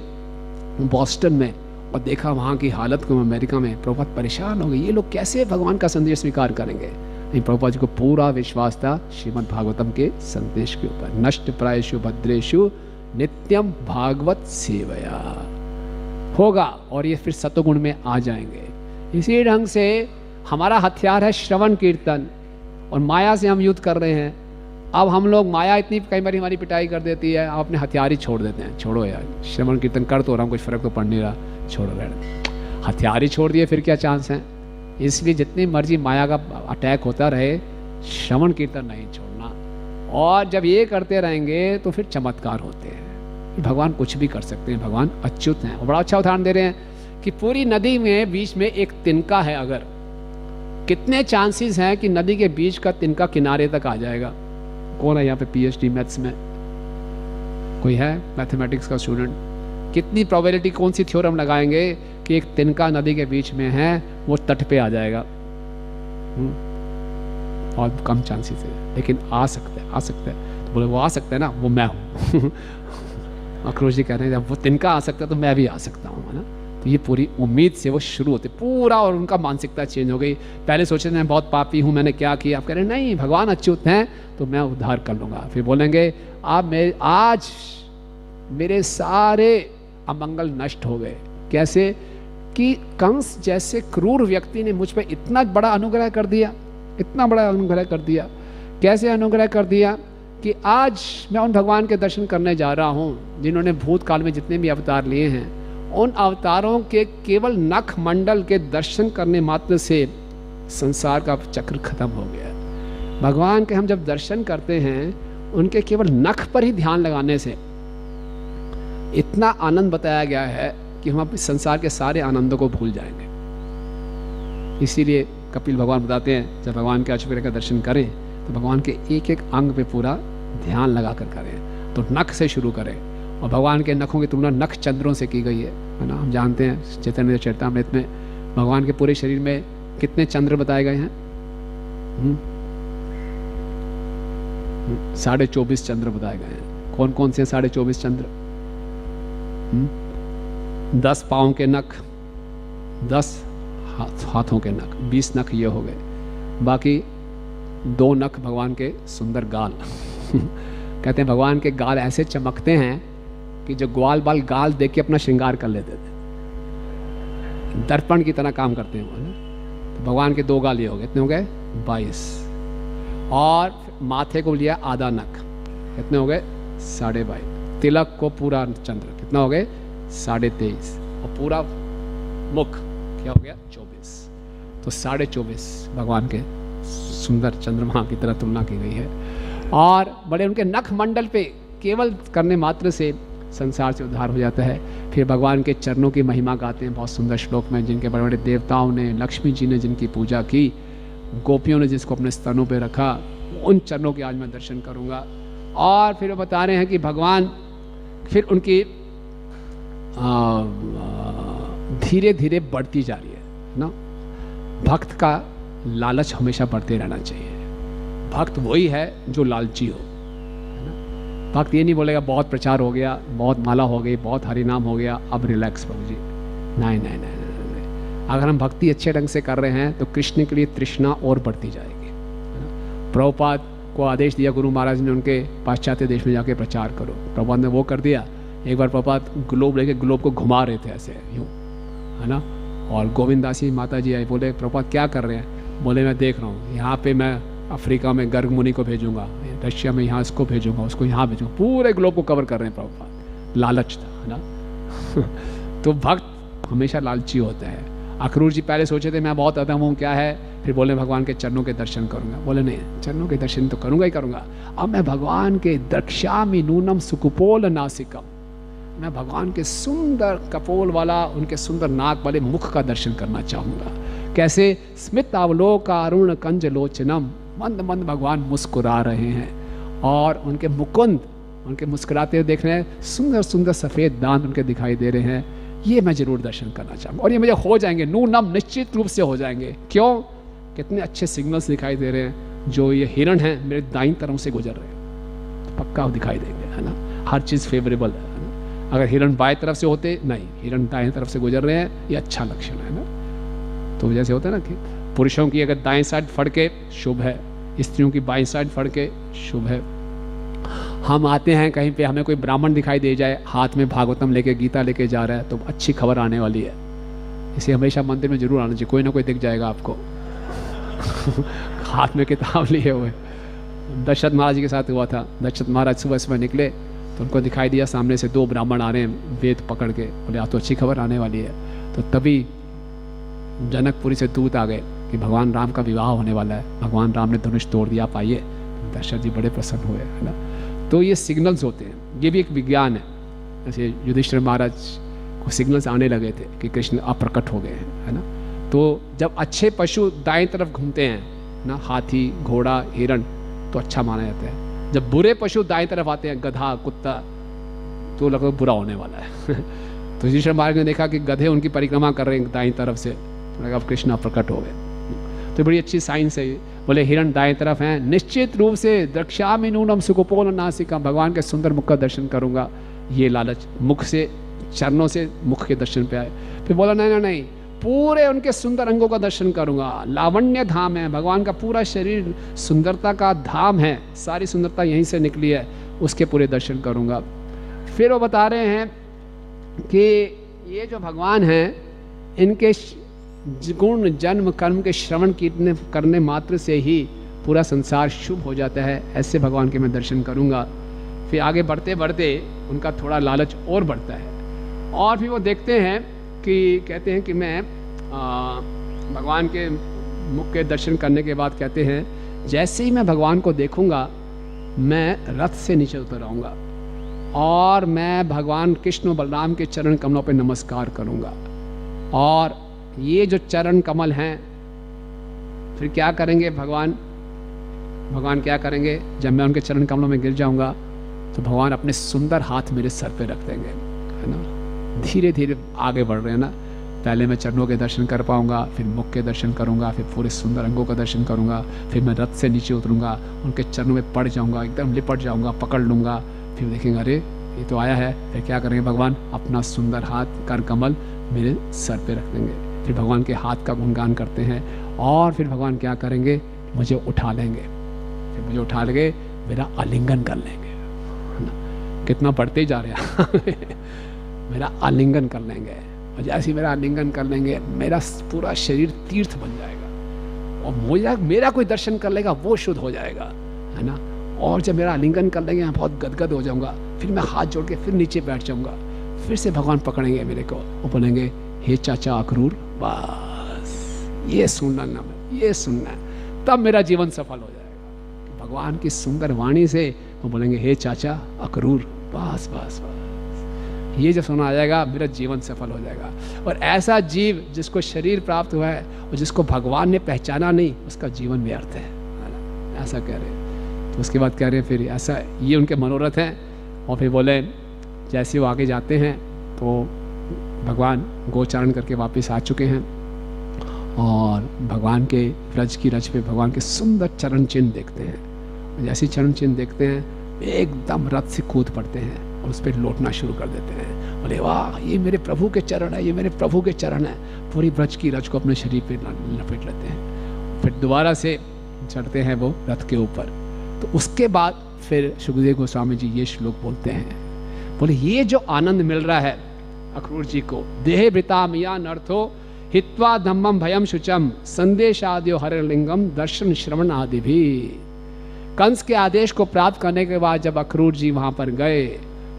बॉस्टन में और देखा वहाँ की हालत को, अमेरिका में, प्रभुपाद परेशान हो गए, ये लोग कैसे भगवान का संदेश स्वीकार करेंगे। नहीं, प्रभुपाद जी को पूरा विश्वास था श्रीमद् भागवतम के संदेश के ऊपर, नष्ट प्रायेषु भद्रेषु नित्यम भागवत सेवया होगा, और ये फिर सतोगुण में आ जाएंगे। इसी ढंग से हमारा हथियार है श्रवण कीर्तन, और माया से हम युद्ध कर रहे हैं। अब हम लोग, माया इतनी कई बार हमारी पिटाई कर देती है, आप अपने हथियार ही छोड़ देते हैं, छोड़ो यार, श्रवण कीर्तन कर तो रहा हूँ, कुछ फर्क तो पड़ नहीं रहा, छोड़ो रहने, हथियार ही छोड़ दिए, फिर क्या चांस है। इसलिए जितनी मर्जी माया का अटैक होता रहे, श्रवण कीर्तन नहीं छोड़ना। और जब ये करते रहेंगे तो फिर चमत्कार होते हैं, भगवान कुछ भी कर सकते हैं, भगवान अच्युत हैं। और बड़ा अच्छा उदाहरण दे रहे हैं कि पूरी नदी में बीच में एक तिनका है, अगर कितने चांसेस हैं कि नदी के बीच का तिनका किनारे तक आ जाएगा। कौन है यहाँ पे पीएचडी मैथ्स में, कोई है मैथमेटिक्स का स्टूडेंट? कितनी प्रोबेबिलिटी, कौन सी थ्योरम लगाएंगे कि एक तिनका नदी के बीच में है, वो तट पे आ जाएगा? और कम चांसेस है, लेकिन आ सकता है, आ सकता है। तो बोले वो आ सकता है ना, वो मैं हूँ अखरोज जी कह रहे हैं जब वो तिनका आ सकता है तो मैं भी आ सकता हूँ, है ना। तो ये पूरी उम्मीद से वो शुरू होते पूरा, और उनका मानसिकता चेंज हो गई। पहले सोचे थे मैं बहुत पापी हूँ, मैंने क्या किया, आप कह रहे हैं नहीं, भगवान अच्युत हैं तो मैं उद्धार कर लूँगा। फिर बोलेंगे आप आज मेरे सारे अमंगल नष्ट हो गए। कैसे कि कंस जैसे क्रूर व्यक्ति ने मुझ पर इतना बड़ा अनुग्रह कर दिया, इतना बड़ा अनुग्रह कर दिया। कैसे अनुग्रह कर दिया कि आज मैं उन भगवान के दर्शन करने जा रहा हूँ जिन्होंने भूतकाल में जितने भी अवतार लिए हैं, उन अवतारों के केवल नख मंडल के दर्शन करने मात्र से संसार का चक्र खत्म हो गया। भगवान के हम जब दर्शन करते हैं, उनके केवल नख पर ही ध्यान लगाने से इतना आनंद बताया गया है कि हम अपने संसार के सारे आनंदों को भूल जाएंगे। इसीलिए कपिल भगवान बताते हैं जब भगवान के अष्टवक्र का दर्शन करें तो भगवान के एक एक अंग पे पूरा ध्यान लगा कर करें। तो नख से शुरू करें, और भगवान के नखों की तुलना नख चंद्रों से की गई है ना। हम जानते हैं चैतन्य चरितामृत में भगवान के पूरे शरीर में कितने चंद्र बताए गए हैं? 24.5 चंद्र बताए गए हैं। कौन कौन से 24.5 चंद्र? 10 पाँव के नख, 10 हाथों के नख, 20 नख ये हो गए। बाकी 2 नख भगवान के सुंदर गाल कहते हैं भगवान के गाल ऐसे चमकते हैं कि जो ग्वाल बाल गाल देख के अपना श्रृंगार कर लेते थे, दर्पण की तरह काम करते हैं वो ना। तो भगवान के 2 गाल ये हो गए, कितने हो गए? 22। और माथे को लिया आधा नख, कितने हो गए? 22.5। तिलक को पूरा चंद्र, कितना हो गए? 23.5। और पूरा मुख क्या हो गया? 24। तो 24.5 भगवान के सुंदर चंद्रमा की तरह तुलना की गई है। और बड़े उनके नख मंडल पे केवल करने मात्र से संसार से उद्धार हो जाता है। फिर भगवान के चरणों की महिमा गाते हैं बहुत सुंदर श्लोक में, जिनके बड़े बड़े देवताओं ने, लक्ष्मी जी ने जिनकी पूजा की, गोपियों ने जिसको अपने स्तनों पे रखा, उन चरणों के आज मैं दर्शन करूंगा। और फिर वो बता रहे हैं कि भगवान फिर उनकी धीरे धीरे बढ़ती जा रही है ना। भक्त का लालच हमेशा बढ़ते रहना चाहिए। भक्त वही है जो लालची हो, है ना। भक्त ये नहीं बोलेगा बहुत प्रचार हो गया, बहुत माला हो गई, बहुत हरि नाम हो गया, अब रिलैक्स प्रभु जी। नहीं नहीं नहीं नहीं, अगर हम भक्ति अच्छे ढंग से कर रहे हैं तो कृष्ण के लिए तृष्णा और बढ़ती जाएगी, है ना। प्रभुपाद को आदेश दिया गुरु महाराज ने, उनके पाश्चात्य देश में जाके प्रचार करो। प्रभुपाद ने वो कर दिया। एक बार प्रभुपाद ग्लोब लेके ग्लोब को घुमा रहे थे ऐसे यूँ, है ना। और गोविंद दास जी माता जी आई, बोले प्रभुपाद क्या कर रहे हैं? बोले मैं देख रहा हूँ, यहाँ पे मैं अफ्रीका में गर्ग मुनि को भेजूंगा, रशिया में यहाँ इसको भेजूंगा, उसको यहाँ भेजूंगा, पूरे ग्लोब को कवर कर रहे हैं प्रभुपाद। लालच था, है ना। तो भक्त हमेशा लालची होता है। अखरूर जी पहले सोचे थे मैं बहुत अदम हूँ, क्या है, फिर बोले भगवान के चरणों के दर्शन करूंगा। बोले नहीं, चरणों के दर्शन तो करूंगा ही करूंगा, अब मैं भगवान के द्रक्ष्यामि नूनम सुकुपोल नासिकम, मैं भगवान के सुंदर कपोल वाला, उनके सुंदर नाक वाले मुख का दर्शन करना चाहूँगा। कैसे? स्मित अवलोका अरुण कंज लोचनम, मंद मंद भगवान मुस्कुरा रहे हैं और उनके मुकुंद, उनके मुस्कुराते हुए देख रहे हैं, सुंदर सुंदर सफ़ेद दांत उनके दिखाई दे रहे हैं। ये मैं जरूर दर्शन करना चाहूँगा और ये मुझे हो जाएंगे, नूनम निश्चित रूप से हो जाएंगे। क्यों? कितने अच्छे सिग्नल्स दिखाई दे रहे हैं। जो ये हिरण हैं मेरे दाईं तरफ से गुजर रहे हैं, तो पक्का दिखाई देंगे, है ना। हर चीज़ फेवरेबल है ना। अगर हिरण बाएं तरफ से होते, नहीं, हिरण दाएं तरफ से गुजर रहे हैं, ये अच्छा लक्षण है ना। तो जैसे होता है ना कि पुरुषों की अगर दाएं साइड फड़के शुभ है, स्त्रियों की बाएं साइड फड़के शुभ है। हम आते हैं कहीं पे, हमें कोई ब्राह्मण दिखाई दे जाए, हाथ में भागवतम लेके, गीता लेके जा रहा है, तो अच्छी खबर आने वाली है। इसे हमेशा मंदिर में जरूर आना चाहिए, कोई ना कोई दिख जाएगा आपको हाथ में किताब लिए हुए। दशरथ महाराज जी के साथ हुआ था। दशरथ महाराज सुबह सुबह निकले तो उनको दिखाई दिया सामने से दो ब्राह्मण आ रहे हैं वेद पकड़ के। बोले आज तो अच्छी खबर आने वाली है। तो तभी जनकपुरी से दूत आ गए कि भगवान राम का विवाह होने वाला है, भगवान राम ने धनुष तोड़ दिया, आप आइए। दशरथ जी बड़े प्रसन्न हुए, है ना। तो ये सिग्नल्स होते हैं, ये भी एक विज्ञान है। जैसे युधिष्ठिर महाराज को सिग्नल्स आने लगे थे कि कृष्ण अप्रकट हो गए हैं, है ना। तो जब अच्छे पशु दाएं तरफ घूमते हैं ना, हाथी, घोड़ा, हिरण, तो अच्छा माना जाता है। जब बुरे पशु दाएं तरफ आते हैं, गधा, कुत्ता, तो लगभग बुरा होने वाला है तो युधिष्ठिर महाराज ने देखा कि गधे उनकी परिक्रमा कर रहे हैं दाएं तरफ से, तो लगा अब कृष्ण अप्रकट हो गए। तो बड़ी अच्छी साइंस है। बोले हिरण दाएं तरफ हैं, निश्चित रूप से द्रक्ष्यामि नूनम सुकुपोल नासिकम, भगवान के सुंदर मुख का दर्शन करूंगा। ये लालच मुख से, चरणों से मुख के दर्शन पे आए। फिर बोला नहीं नहीं नहीं, पूरे उनके सुंदर अंगों का दर्शन करूंगा। लावण्य धाम है, भगवान का पूरा शरीर सुंदरता का धाम है, सारी सुंदरता यहीं से निकली है, उसके पूरे दर्शन करूंगा। फिर वो बता रहे हैं कि ये जो भगवान हैं, इनके गुण जन्म कर्म के श्रवण करने मात्र से ही पूरा संसार शुभ हो जाता है। ऐसे भगवान के मैं दर्शन करूंगा। फिर आगे बढ़ते बढ़ते उनका थोड़ा लालच और बढ़ता है और फिर वो देखते हैं कि कहते हैं कि मैं भगवान के मुख के दर्शन करने के बाद कहते हैं जैसे ही मैं भगवान को देखूंगा मैं रथ से नीचे उतर आऊँगा और मैं भगवान कृष्ण बलराम के चरण कमलों पर नमस्कार करूँगा। और ये जो चरण कमल हैं, फिर क्या करेंगे भगवान क्या करेंगे? जब मैं उनके चरण कमलों में गिर जाऊंगा तो भगवान अपने सुंदर हाथ मेरे सर पे रख देंगे, है ना। धीरे धीरे आगे बढ़ रहे हैं ना। पहले मैं चरणों के दर्शन कर पाऊंगा, फिर मुख के दर्शन करूंगा, फिर पूरे सुंदर अंगों का दर्शन करूंगा, फिर मैं रथ से नीचे उतरूंगा, उनके चरणों में पड़ जाऊंगा, एकदम लिपट जाऊंगा, पकड़ लूंगा। फिर देखेंगे अरे ये तो आया है। फिर क्या करेंगे? भगवान अपना सुंदर हाथ कर कमल मेरे सर पे रख देंगे। फिर भगवान के हाथ का गुणगान करते हैं और फिर भगवान क्या करेंगे? मुझे उठा लेंगे। फिर मुझे उठा लेंगे, मेरा आलिंगन कर लेंगे, है ना। कितना बढ़ते जा रहे हैं मेरा आलिंगन कर लेंगे और जैसे ही मेरा आलिंगन कर लेंगे मेरा पूरा शरीर तीर्थ बन जाएगा और मेरा कोई दर्शन कर लेगा वो शुद्ध हो जाएगा, है ना। और जब मेरा आलिंगन कर लेंगे मैं बहुत गदगद हो जाऊंगा। फिर मैं हाथ जोड़ के फिर नीचे बैठ जाऊंगा। फिर से भगवान पकड़ेंगे मेरे को और बोलेंगे हे चाचा अक्रूर, बस ये सुनना ना, ये सुनना, तब मेरा जीवन सफल हो जाएगा। भगवान की सुंदर वाणी से वो बोलेंगे हे चाचा अक्रूर, बस बस बस, ये जब सुना आ जाएगा मेरा जीवन सफल हो जाएगा। और ऐसा जीव जिसको शरीर प्राप्त हुआ है और जिसको भगवान ने पहचाना नहीं, उसका जीवन व्यर्थ है, ऐसा कह रहे हैं। तो उसके बाद कह रहे हैं फिर ऐसा, ये उनके मनोरथ हैं। और फिर बोले जैसे वो आगे जाते हैं तो भगवान गोचारण करके वापस आ चुके हैं और भगवान के व्रज की रज पे भगवान के सुंदर चरण चिन्ह देखते हैं। जैसे चरण चिन्ह देखते हैं एकदम रथ से कूद पड़ते हैं और उस पर लौटना शुरू कर देते हैं। बोले वाह, ये मेरे प्रभु के चरण है, ये मेरे प्रभु के चरण है। पूरी व्रज की रज को अपने शरीर पे लपेट लेते हैं। फिर दोबारा से चढ़ते हैं वो रथ के ऊपर। तो उसके बाद फिर सुखदेव गोस्वामी जी ये श्लोक बोलते हैं। बोले ये जो आनंद मिल रहा है अक्रूर जी को, देहे वृतामिया नर्थो हित्वा धम्मम भयम शुचम संदेशाद्यो हरलिंगम दर्शन श्रवण आदि भी। कंस के आदेश को प्राप्त करने के बाद जब अक्रूर जी वहां पर गए,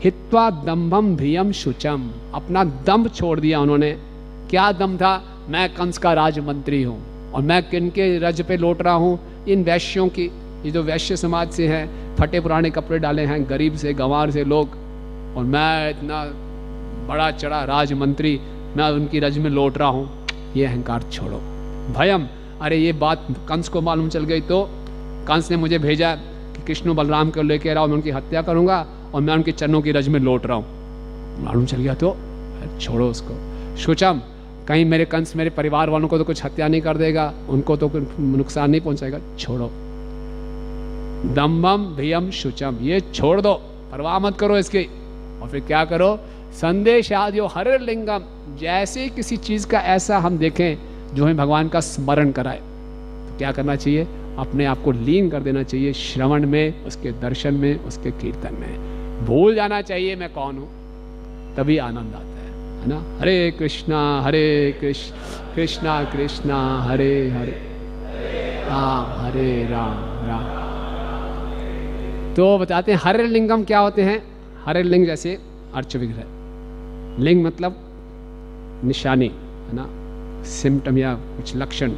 हित्वा दम्भम भयम शुचम, अपना दम्भ छोड़ दिया उन्होंने। क्या दम था? मैं कंस का राजमंत्री हूँ और मैं किनके रज पे लौट रहा हूँ? इन वैश्यों की, ये जो वैश्य समाज से हैं, फटे पुराने कपड़े डाले हैं, गरीब से गंवार से लोग, और मैं इतना बड़ा चढ़ा राजमंत्री, मैं उनकी रज में लौट रहा हूँ। ये अहंकार छोड़ो। भयम, अरे ये बात कंस को मालूम चल गई तो कंस ने मुझे भेजा कि कृष्ण बलराम को लेकर आओ, मैं उनकी हत्या करूँगा और मैं उनके चरणों की रज में लौट रहा हूँ। मालूम चल गया तो छोड़ो उसको। शुचम, कहीं मेरे कंस मेरे परिवार वालों को तो कुछ हत्या नहीं कर देगा, उनको तो कुछ नुकसान नहीं पहुंचाएगा, छोड़ो। दम्भम भयम शुचम, ये छोड़ दो, परवाह मत करो इसकी। और फिर क्या करो? संदेश आदियो हर लिंगम, जैसे किसी चीज का ऐसा हम देखें जो हमें भगवान का स्मरण कराए तो क्या करना चाहिए? अपने आप को लीन कर देना चाहिए श्रवण में, उसके दर्शन में, उसके कीर्तन में। भूल जाना चाहिए मैं कौन हूं, तभी आनंद आता है ना। हरे कृष्णा कृष्णा कृष्णा हरे हरे, राम हरे राम राम। तो बताते हैं हरे लिंगम क्या होते हैं। हरे लिंग जैसे अर्च विग्रह, लिंग मतलब निशानी है ना, सिम्टम या कुछ लक्षण।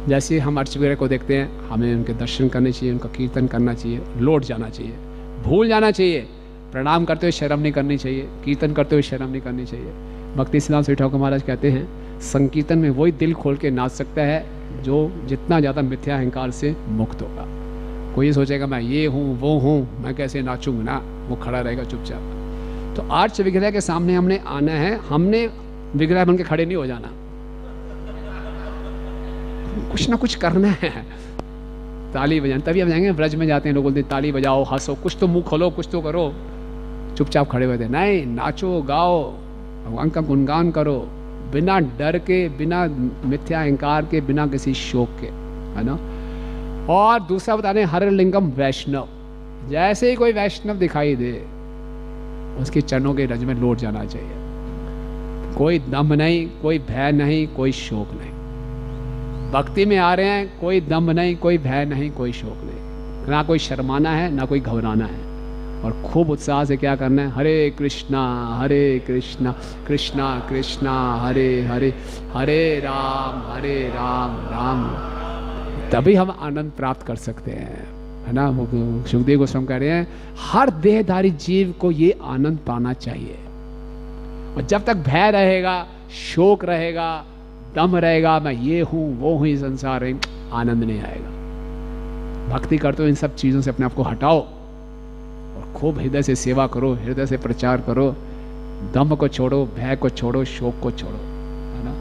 जैसे हम अर्च विग्रह को देखते हैं, हमें उनके दर्शन करने चाहिए, उनका कीर्तन करना चाहिए, लौट जाना चाहिए, भूल जाना चाहिए। प्रणाम करते हुए शर्म नहीं करनी चाहिए, कीर्तन करते हुए शर्म नहीं करनी चाहिए। भक्ति सिद्धांत श्री ठाकुर महाराज कहते हैं, संकीर्तन में वही दिल खोल के नाच सकता है जो जितना ज़्यादा मिथ्या अहंकार से मुक्त होगा। कोई ये सोचेगा मैं ये हूँ वो हूँ, मैं कैसे नाचूंगा ना, वो खड़ा रहेगा चुपचाप। तो आर्च विग्रह के सामने हमने आना है, हमने विग्रह बन के खड़े नहीं हो जाना, कुछ ना कुछ करना है। ताली बजाना, तभी हम जाएंगे। ब्रज में जाते हैं लोग बोलते हैं ताली बजाओ, हंसो, कुछ तो मुंह खोलो, कुछ तो करो। चुपचाप खड़े हुए थे, नहीं, नाचो गाओ, भगवान का गुणगान करो, बिना डर के, बिना मिथ्या अहंकार के, बिना किसी शोक के, है ना। और दूसरा बता रहे हर लिंगम वैष्णव, जैसे ही कोई वैष्णव दिखाई दे उसके चरणों के रज में लौट जाना चाहिए। कोई दम नहीं, कोई भय नहीं, कोई शोक नहीं। भक्ति में आ रहे हैं, कोई दम नहीं, कोई भय नहीं, कोई शोक नहीं, ना कोई शर्माना है ना कोई घबराना है। और खूब उत्साह से क्या करना है? हरे कृष्णा कृष्णा कृष्णा हरे हरे, हरे राम राम। तभी हम आनंद प्राप्त कर सकते हैं, है ना। सुखदेव गोस्वामी कह रहे हैं हर देहधारी जीव को ये आनंद पाना चाहिए। और जब तक भय रहेगा, शोक रहेगा, दम रहेगा, मैं ये हूं वो हूं, इस संसार में आनंद नहीं आएगा। भक्ति करते हो इन सब चीजों से अपने आप को हटाओ और खूब हृदय से सेवा करो, हृदय से प्रचार करो, दम को छोड़ो, भय को छोड़ो, शोक को छोड़ो, है ना।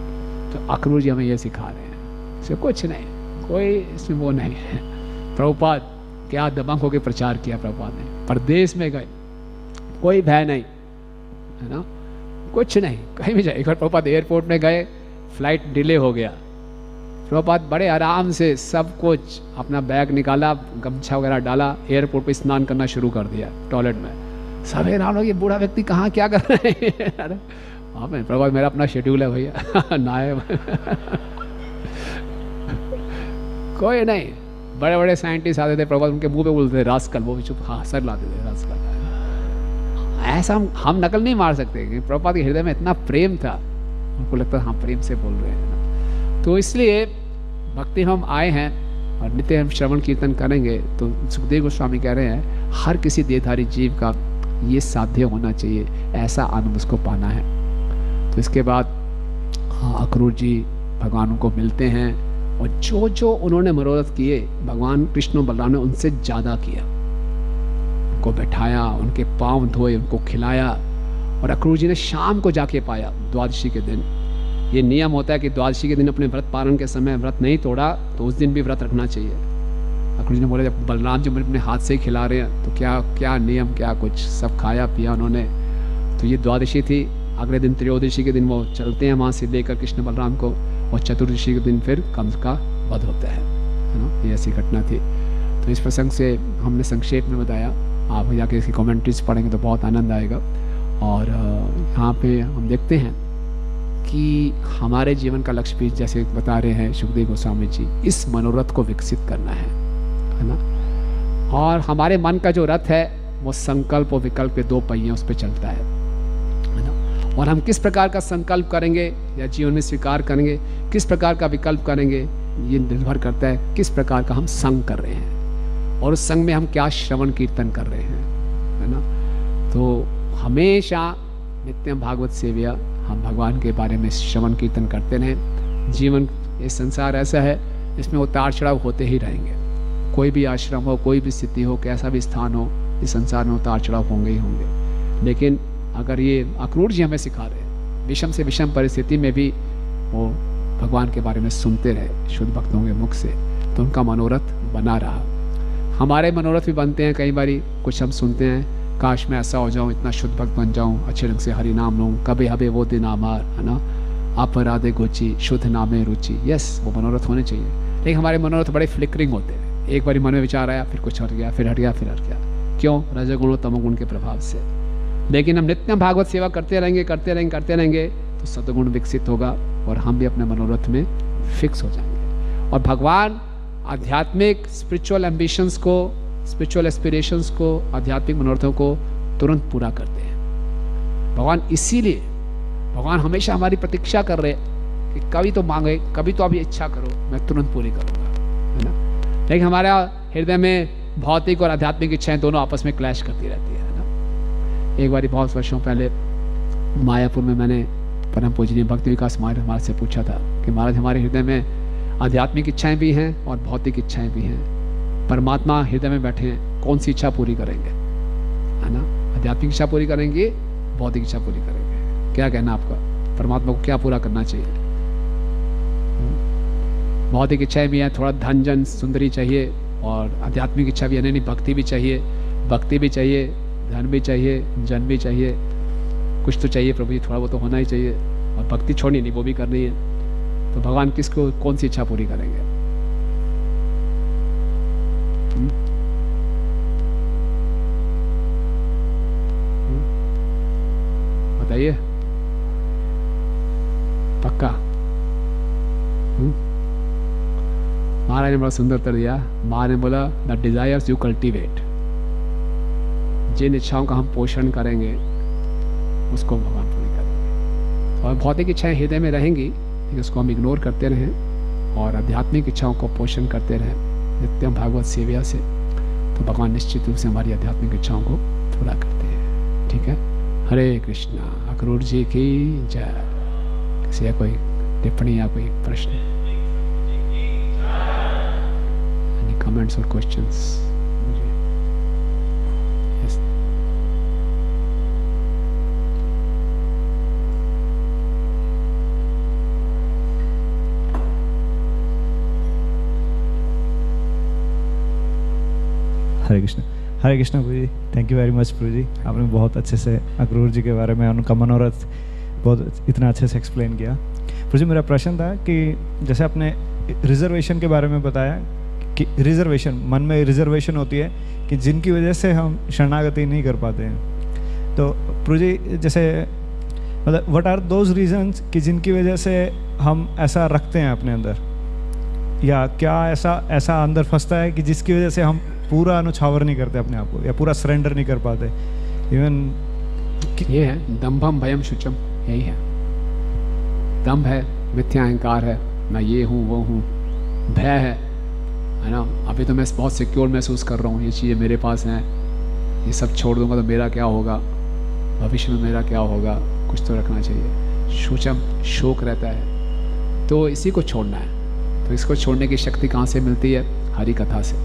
तो अक्रूर जी हमें ये सिखा रहे हैं। इससे कुछ नहीं, कोई इसमें वो नहीं है। प्रभुपाद क्या दबंग होकर प्रचार किया प्रभुपाद ने, परदेश में गए, कोई भय नहीं, है ना, कुछ नहीं, कहीं भी जाए। एक बार प्रभुपाद एयरपोर्ट में गए, फ्लाइट डिले हो गया, प्रभुपाद बड़े आराम से सब कुछ अपना बैग निकाला, गमछा वगैरह डाला, एयरपोर्ट पे स्नान करना शुरू कर दिया टॉयलेट में। सब हैरान हो, ये बूढ़ा व्यक्ति कहाँ क्या कर रहे हैं। अरे हाँ मैं प्रभुपाद, मेरा अपना शेड्यूल है भैया, नायब। कोई नहीं, बड़े बड़े साइंटिस्ट आते थे प्रभुपाद, उनके मुंह पे बोलते थे रास्कल, वो भी चुप हाँ सर लाते थे रास्कल। ऐसा हम नकल नहीं मार सकते, प्रभुपाद के हृदय में इतना प्रेम था, उनको लगता हाँ प्रेम से बोल रहे हैं। तो इसलिए भक्ति हम आए हैं और नित्य हम श्रवण कीर्तन करेंगे। तो सुखदेव गोस्वामी कह रहे हैं हर किसी देहधारी जीव का ये साध्य होना चाहिए, ऐसा आनंद उसको पाना है। तो इसके बाद हाँ अक्रूर जी भगवान को मिलते हैं और जो जो उन्होंने मनोरथ किए भगवान कृष्ण बलराम ने उनसे ज़्यादा किया। उनको बैठाया, उनके पाँव धोए, उनको खिलाया और अक्रूर जी ने शाम को जाके पाया द्वादशी के दिन। ये नियम होता है कि द्वादशी के दिन अपने व्रत पालन के समय व्रत नहीं तोड़ा तो उस दिन भी व्रत रखना चाहिए। अक्रूर जी ने बोला जब बलराम जी मुझे अपने हाथ से ही खिला रहे हैं तो क्या क्या नियम, क्या कुछ, सब खाया पिया उन्होंने। तो ये द्वादशी थी। अगले दिन त्रयोदशी के दिन वो चलते हैं वहाँ से लेकर कृष्ण बलराम को, और चतुर्दशी के दिन फिर कंस का वध होता है ना। ये ऐसी घटना थी। तो इस प्रसंग से हमने संक्षेप में बताया, आप जाके इसकी कमेंट्रीज पढ़ेंगे तो बहुत आनंद आएगा। और यहाँ पे हम देखते हैं कि हमारे जीवन का लक्ष्य भी जैसे बता रहे हैं सुखदेव गोस्वामी जी, इस मनोरथ को विकसित करना है ना। और हमारे मन का जो रथ है वो संकल्प और विकल्प के दो पहिए उस पर चलता है ना। और हम किस प्रकार का संकल्प करेंगे या जीवन में स्वीकार करेंगे, किस प्रकार का विकल्प करेंगे, ये निर्भर करता है किस प्रकार का हम संग कर रहे हैं और उस संग में हम क्या श्रवण कीर्तन कर रहे हैं, है ना। तो हमेशा नित्यम भागवत सेव्या, हम भगवान के बारे में श्रवण कीर्तन करते रहें। जीवन, ये संसार ऐसा है इसमें उतार चढ़ाव होते ही रहेंगे। कोई भी आश्रम हो, कोई भी स्थिति हो, कैसा भी स्थान हो, इस संसार में उतार चढ़ाव होंगे ही होंगे। लेकिन अगर ये अक्रूर जी हमें सिखा रहे हैं, विषम से विषम परिस्थिति में भी वो भगवान के बारे में सुनते रहे शुद्ध भक्तों के मुख से, तो उनका मनोरथ बना रहा। हमारे मनोरथ भी बनते हैं कई बारी, कुछ हम सुनते हैं काश मैं ऐसा हो जाऊं, इतना शुद्ध भक्त बन जाऊं, अच्छे ढंग से हरि नाम लूं, कभी हबे वो दिन आमार, है ना, अपराधे गोची शुद्ध नामे रुचि। यस, वो मनोरथ होने चाहिए। लेकिन हमारे मनोरथ बड़े फ्लिकरिंग होते हैं। एक बारी मन में विचार आया, फिर कुछ हट गया, फिर हट गया, फिर हट गया। क्यों? रजोगुण और तमोगुण के प्रभाव से। लेकिन हम नित्य भागवत सेवा करते रहेंगे, करते रहेंगे, करते रहेंगे तो सद्गुण विकसित होगा और हम भी अपने मनोरथ में फिक्स हो जाएंगे। और भगवान आध्यात्मिक स्पिरिचुअल एम्बिशंस को, स्पिरिचुअल एस्पिरेशंस को, आध्यात्मिक मनोरथों को तुरंत पूरा करते हैं। भगवान इसीलिए, भगवान हमेशा हमारी प्रतीक्षा कर रहे हैं कि कभी तो मांगे, कभी तो अभी इच्छा करो, मैं तुरंत पूरी करूँगा, है ना। लेकिन हमारा हृदय में भौतिक और आध्यात्मिक इच्छाएं दोनों आपस में क्लैश करती रहती है ना। एक बार बहुत वर्षों पहले मायापुर में मैंने परम पूजनीय भक्ति विकास महाराज से पूछा था कि महाराज हमारे हृदय में आध्यात्मिक इच्छाएं भी हैं और भौतिक इच्छाएं भी हैं, परमात्मा हृदय में बैठे हैं, कौन सी इच्छा पूरी करेंगे, है ना। आध्यात्मिक इच्छा पूरी करेंगे, भौतिक इच्छा पूरी करेंगे, क्या कहना आपका? परमात्मा को क्या पूरा करना चाहिए? भौतिक इच्छाएं भी हैं, थोड़ा धन जन सुंदरी चाहिए, और आध्यात्मिक इच्छा भी है, नहीं भक्ति भी चाहिए, भक्ति भी चाहिए, धन भी चाहिए, जन भी चाहिए, कुछ तो चाहिए प्रभु जी, थोड़ा वो तो होना ही चाहिए, और भक्ति छोड़नी नहीं, वो भी करनी है। तो भगवान किसको कौन सी इच्छा पूरी करेंगे? बताइए, पक्का? महाराज ने बड़ा सुंदर उत्तर दिया। महाराज ने बोला द डिजायर्स यू कल्टीवेट, जिन इच्छाओं का हम पोषण करेंगे उसको भगवान पूरी करेंगे। और भौतिक इच्छाएं हृदय में रहेंगी लेकिन उसको हम इग्नोर करते रहें और आध्यात्मिक इच्छाओं को पोषण करते रहें नित्यम भागवत सेवा से, तो भगवान निश्चित रूप से हमारी आध्यात्मिक इच्छाओं को पूरा करते हैं। ठीक है, हरे कृष्णा। अक्रूर जी की जय। किसी का कोई टिप्पणी या कोई प्रश्न, comments or questions? Yes. Hare Krishna. Hare Krishna Prabhu ji, thank you very much Prabhu ji. आपने बहुत अच्छे से अक्रूर जी के बारे में, उनका मनोरथ बहुत इतना अच्छे से एक्सप्लेन किया। प्रभु जी, मेरा प्रश्न था कि जैसे आपने रिजर्वेशन के बारे में बताया कि रिजर्वेशन, मन में रिजर्वेशन होती है कि जिनकी वजह से हम शरणागति नहीं कर पाते हैं। तो प्रभु जी, जैसे मतलब व्हाट आर दोज रीजंस कि जिनकी वजह से हम ऐसा रखते हैं अपने अंदर, या क्या ऐसा अंदर फंसता है कि जिसकी वजह से हम पूरा अनुछावर नहीं करते अपने आप को, या पूरा सरेंडर नहीं कर पाते? इवन ये है दंभम भयम शुचम, यही है। दंभ है, मिथ्या अहंकार है, मैं ये हूँ वो हूँ। भय है ना, अभी तो मैं बहुत सिक्योर महसूस कर रहा हूँ, ये चीज़ें मेरे पास हैं, ये सब छोड़ दूंगा तो मेरा क्या होगा, भविष्य में मेरा क्या होगा, कुछ तो रखना चाहिए। शुचम, शोक रहता है, तो इसी को छोड़ना है। तो इसको छोड़ने की शक्ति कहाँ से मिलती है? हरि कथा से।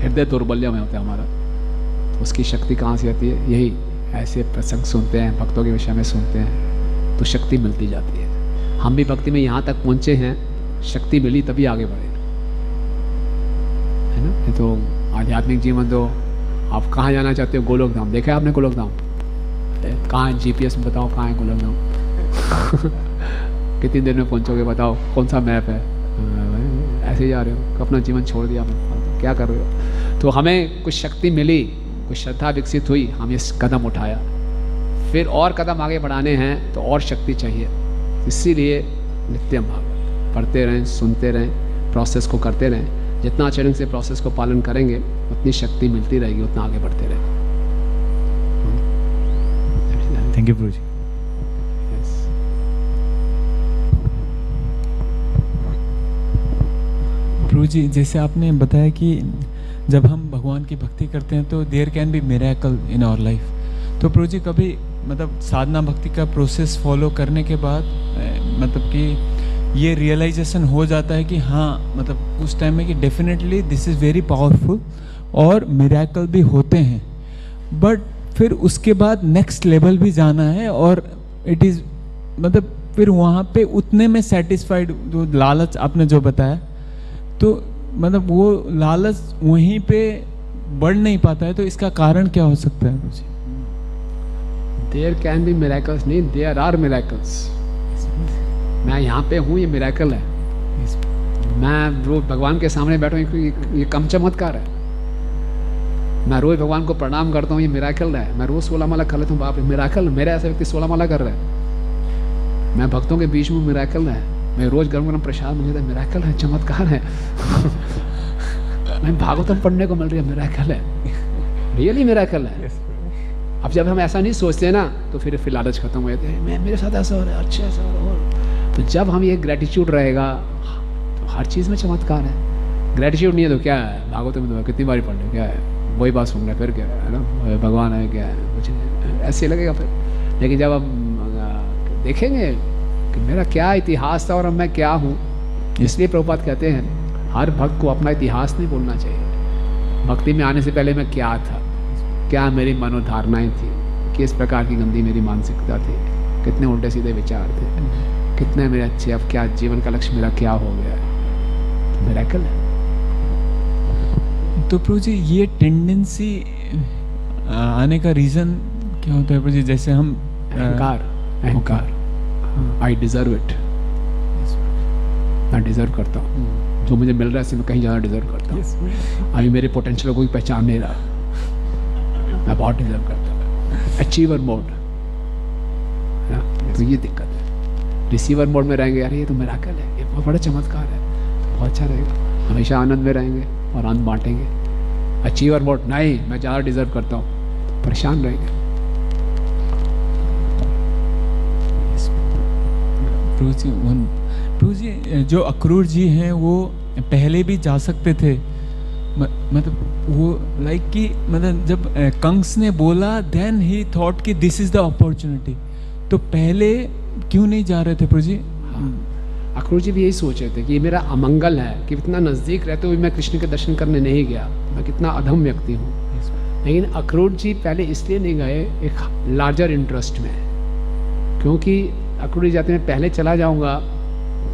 हृदय दौर्बल्य में होता है हमारा, तो उसकी शक्ति कहाँ से आती है? यही ऐसे प्रसंग सुनते हैं, भक्तों के विषय में सुनते हैं, तो शक्ति मिलती जाती है। हम भी भक्ति में यहाँ तक पहुँचे हैं, शक्ति मिली तभी आगे बढ़े, है ना। ये तो आध्यात्मिक जीवन, तो आप कहाँ जाना चाहते हो? गोलोक धाम। देखा है आपने गोलोक धाम? कहाँ है? GPS में बताओ कहाँ है गोलोक धाम? कितनी देर में पहुँचोगे बताओ? कौन सा मैप है? ऐसे ही जा रहे हो, अपना जीवन छोड़ दिया आपने, क्या कर रहे हो? तो हमें कुछ शक्ति मिली, कुछ श्रद्धा विकसित हुई, हम इस कदम उठाया, फिर और कदम आगे बढ़ाने हैं तो और शक्ति चाहिए। इसीलिए नित्यम भागवत पढ़ते रहें, सुनते रहें, प्रोसेस को करते रहें। जितना आचरण से प्रोसेस को पालन करेंगे उतनी शक्ति मिलती रहेगी, उतना आगे बढ़ते रहेंगे। थैंक यू प्रभु जी। प्रभु जी, जैसे आपने बताया कि जब हम भगवान की भक्ति करते हैं तो there can be miracle in our life. तो प्रभु जी, कभी मतलब साधना भक्ति का प्रोसेस फॉलो करने के बाद मतलब कि ये रियलाइजेशन हो जाता है कि हाँ, मतलब उस टाइम में कि definitely this is very powerful और मिरेकल भी होते हैं, बट फिर उसके बाद नेक्स्ट लेवल भी जाना है और इट इज़ मतलब फिर वहाँ पे उतने में सेटिस्फाइड, जो लालच आपने जो बताया, तो मतलब वो लालच वहीं पे बढ़ नहीं पाता है, तो इसका कारण क्या हो सकता है मुझे? देयर कैन बी मिरेकल्स नहीं, देयर आर मिरेकल्स। मैं यहाँ पे हूँ, ये मिरेकल है। मैं रोज भगवान के सामने बैठा हूँ, ये कम चमत्कार है। मैं रोज भगवान को प्रणाम करता हूँ, ये मिरेकल है। मैं रोज 16 माला कर लेता हूँ, बाप रे मिरेकल, मेरा ऐसा व्यक्ति 16 माला कर रहा है। मैं भक्तों के बीच में, मिरेकल है। मैं रोज गरम गरम प्रसाद मुझे तो मिरेकल है, चमत्कार है। मैं भागवतम पढ़ने को मिल रही है, मिरेकल है, रियली मिरेकल है। अब जब हम ऐसा नहीं सोचते ना तो फिर लालच खत्म हो जाते हैं, मैं मेरे साथ ऐसा हो रहा है, अच्छा ऐसा हो रहा है। तो जब हम ये ग्रेटिट्यूड रहेगा तो हर चीज़ में चमत्कार है। ग्रेटिट्यूड नहीं है तो क्या है? भागवतम में कितनी बारी पढ़ लो, क्या है? वही बात सुन रहे, फिर क्या है ना, भगवान है क्या है, कुछ नहीं, ऐसे लगेगा फिर। लेकिन जब हम देखेंगे कि मेरा क्या इतिहास था और अब मैं क्या हूँ, इसलिए प्रभुपाद कहते हैं हर भक्त को अपना इतिहास नहीं बोलना चाहिए। भक्ति में आने से पहले मैं क्या था, क्या मेरी मनोधारणाएं थी, किस प्रकार की गंदी मेरी मानसिकता थी, कितने उल्टे सीधे विचार थे, कितने मेरे अच्छे, अब क्या जीवन का लक्ष्य मेरा क्या हो गया है। तो मिरेकल है। तो प्रभु जी, ये टेंडेंसी आने का रीज़न क्या होता है प्रभु जी? जैसे हम अहंकार, आई डिजर्व इट, मैं डिजर्व करता हूँ, जो मुझे मिल रहा है इससे मैं कहीं ज़्यादा डिजर्व करता हूँ। अभी मेरे पोटेंशियल को कोई पहचान नहीं रहा, मैं बहुत डिजर्व करता हूँ। अचीवर मोड है ना, तो ये दिक्कत है। रिसीवर मोड में रहेंगे, यार ये तो मिरेकल है, ये बहुत बड़ा चमत्कार है, बहुत अच्छा रहेगा, हमेशा आनंद में रहेंगे और आनंद बांटेंगे। अचीवर मोड नहीं, मैं ज़्यादा डिजर्व करता हूँ, परेशान रहेंगे। प्रभु जी, जो अक्रूर जी हैं वो पहले भी जा सकते थे, मतलब वो लाइक कि मतलब जब कंस ने बोला देन ही थॉट कि दिस इज द अपॉर्चुनिटी, तो पहले क्यों नहीं जा रहे थे प्रभु जी? अक्रूर जी भी यही सोच रहे थे कि ये मेरा अमंगल है कि इतना नज़दीक रहते हुए मैं कृष्ण के दर्शन करने नहीं गया, मैं कितना अधम व्यक्ति हूँ। लेकिन अक्रूर जी पहले इसलिए नहीं गए, एक लार्जर इंटरेस्ट में, क्योंकि अक्रूर जी जाते हैं पहले चला जाऊँगा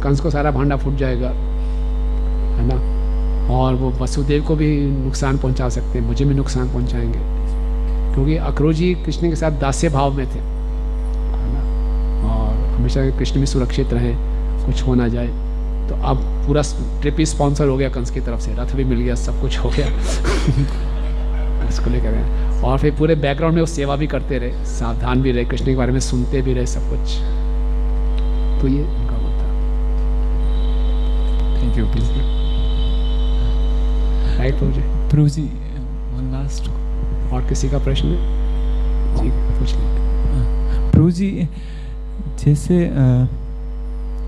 कंस को सारा भांडा फूट जाएगा, है ना, और वो वसुदेव को भी नुकसान पहुंचा सकते हैं, मुझे भी नुकसान पहुंचाएंगे, क्योंकि अक्रूर जी कृष्ण के साथ दास्य भाव में थे, है ना, और हमेशा कृष्ण भी सुरक्षित रहे, कुछ हो ना जाए। तो अब पूरा ट्रिप ही स्पॉन्सर हो गया कंस की तरफ से, रथ भी मिल गया, सब कुछ हो गया। इसको लेकर और फिर पूरे बैकग्राउंड में वो सेवा भी करते रहे, सावधान भी रहे, कृष्ण के बारे में सुनते भी रहे, सब कुछ। तो ये उनका मत था। थैंक यू राइट प्रभु जी। वन लास्ट, और किसी का प्रश्न है? जी पूछ लीजिए प्रभु जी। जैसे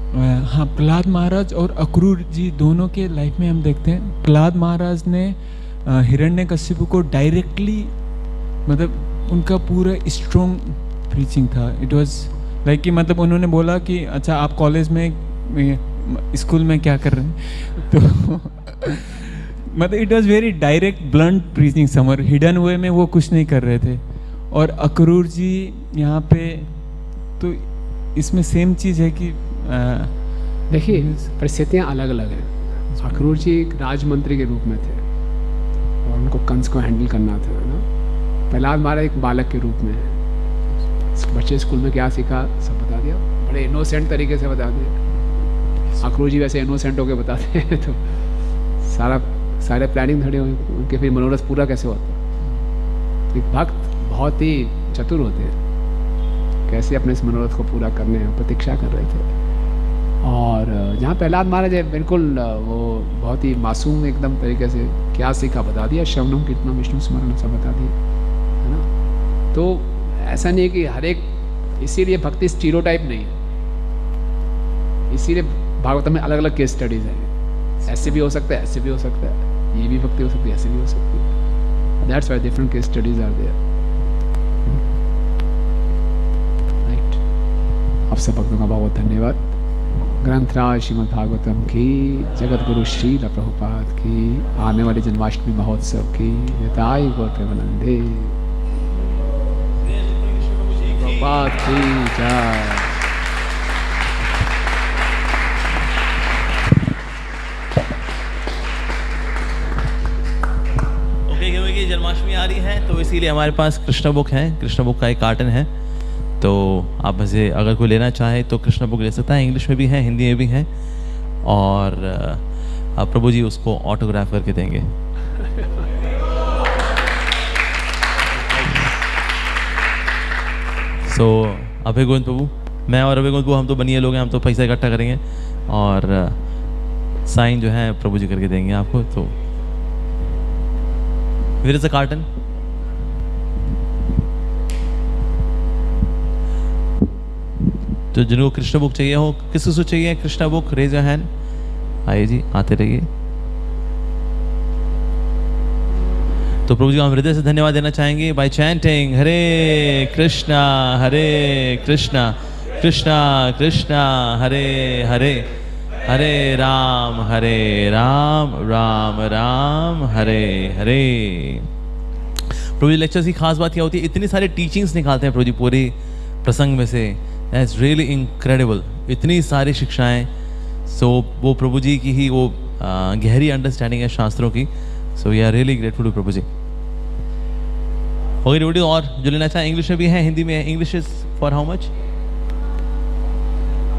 हाँ, प्रहलाद महाराज और अक्रूर जी दोनों के लाइफ में हम देखते हैं, प्रहलाद महाराज ने हिरण्यकशिपु को डायरेक्टली, मतलब उनका पूरा स्ट्रॉन्ग प्रीचिंग था। इट वाज लाइक कि मतलब उन्होंने बोला कि अच्छा आप कॉलेज में स्कूल में क्या कर रहे हैं, तो मतलब it was very direct blunt preaching, some are hidden way में वो कुछ नहीं कर रहे थे। और अक्रूर जी यहाँ पे, तो इसमें सेम चीज़ है कि देखिए परिस्थितियाँ अलग अलग हैं। अक्रूर जी एक राजमंत्री के रूप में थे और उनको कंस को हैंडल करना था ना। प्रहलाद महाराज एक बालक के रूप में है। बच्चे स्कूल में क्या सीखा सब बता दिया, बड़े इनोसेंट तरीके से बता दिया। अक्रूर जी वैसे इनोसेंट होकर बताते हैं तो सारे प्लानिंग धड़े उनके फिर मनोरथ पूरा कैसे होता। एक भक्त बहुत ही चतुर होते हैं, कैसे अपने इस मनोरथ को पूरा करने प्रतीक्षा कर रहे थे। और जहाँ प्रहलाद महाराज है बिल्कुल वो बहुत ही मासूम एकदम तरीके से क्या सीखा बता दिया, श्रवणम कीर्तनम विष्णु स्मरण सब बता दिया, है ना। तो ऐसा नहीं है कि हर एक, इसीलिए भक्ति स्टीरियोटाइप नहीं है। इसीलिए भागवत में अलग अलग केस स्टडीज हैं, ऐसे भी हो सकता है, ऐसे भी हो सकता है, ये भी भक्ति हो सकती है, ऐसे भी हो सकती है। That's why different case studies are there, right. आप सब भक्तों का बहुत धन्यवाद। ग्रंथराज श्रीमद् भागवतम की, जगत गुरु श्रील प्रभुपाद की, आने वाले जन्माष्टमी महोत्सव की निताई गौर प्रेमानंदे प्रभुपाद की जय। ओके, क्योंकि जन्माष्टमी आ रही है तो इसीलिए हमारे पास कृष्ण बुक है। कृष्ण बुक का एक कार्टन है, तो आप में से अगर कोई लेना चाहे तो कृष्ण बुक ले सकता है। इंग्लिश में भी है, हिंदी में भी है, और प्रभु जी उसको ऑटोग्राफ करके देंगे। सो अभय गोविंद प्रभु, मैं और अभय गोविंद प्रभु हम तो बनिए लोग हैं, हम तो पैसा इकट्ठा करेंगे और साइन जो है प्रभु जी करके देंगे आपको। तो वेयर इज द कार्टन? तो जिनको कृष्ण बुक चाहिए हो, किसी को चाहिए Krishna book, raise your hand. आइए जी, आते रहिए। तो प्रभु जी को हम हृदय से धन्यवाद देना चाहेंगे बाय चैंटिंग हरे कृष्णा कृष्णा कृष्णा हरे हरे, हरे राम राम राम हरे हरे। प्रभु जी लेक्चर्स की खास बात क्या होती है, इतनी सारी टीचिंग्स निकालते हैं प्रभु जी पूरे प्रसंग में से। दैट्स रियली इनक्रेडिबल, इतनी सारी शिक्षाएं। सो वो प्रभु जी की ही वो गहरी अंडरस्टैंडिंग है शास्त्रों की। So we are really grateful to Prabhu ji. होगी वीडियो और जो लेना चाहें, इंग्लिश में भी है, हिंदी में है। English is for how much?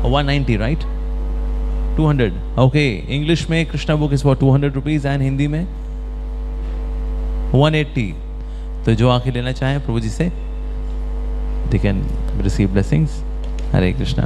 190, right? 200। Okay, English में Krishna book is for 200 rupees and Hindi में 180। तो जो आके लेना चाहें प्रभु जी से, they can receive blessings. Hare Krishna.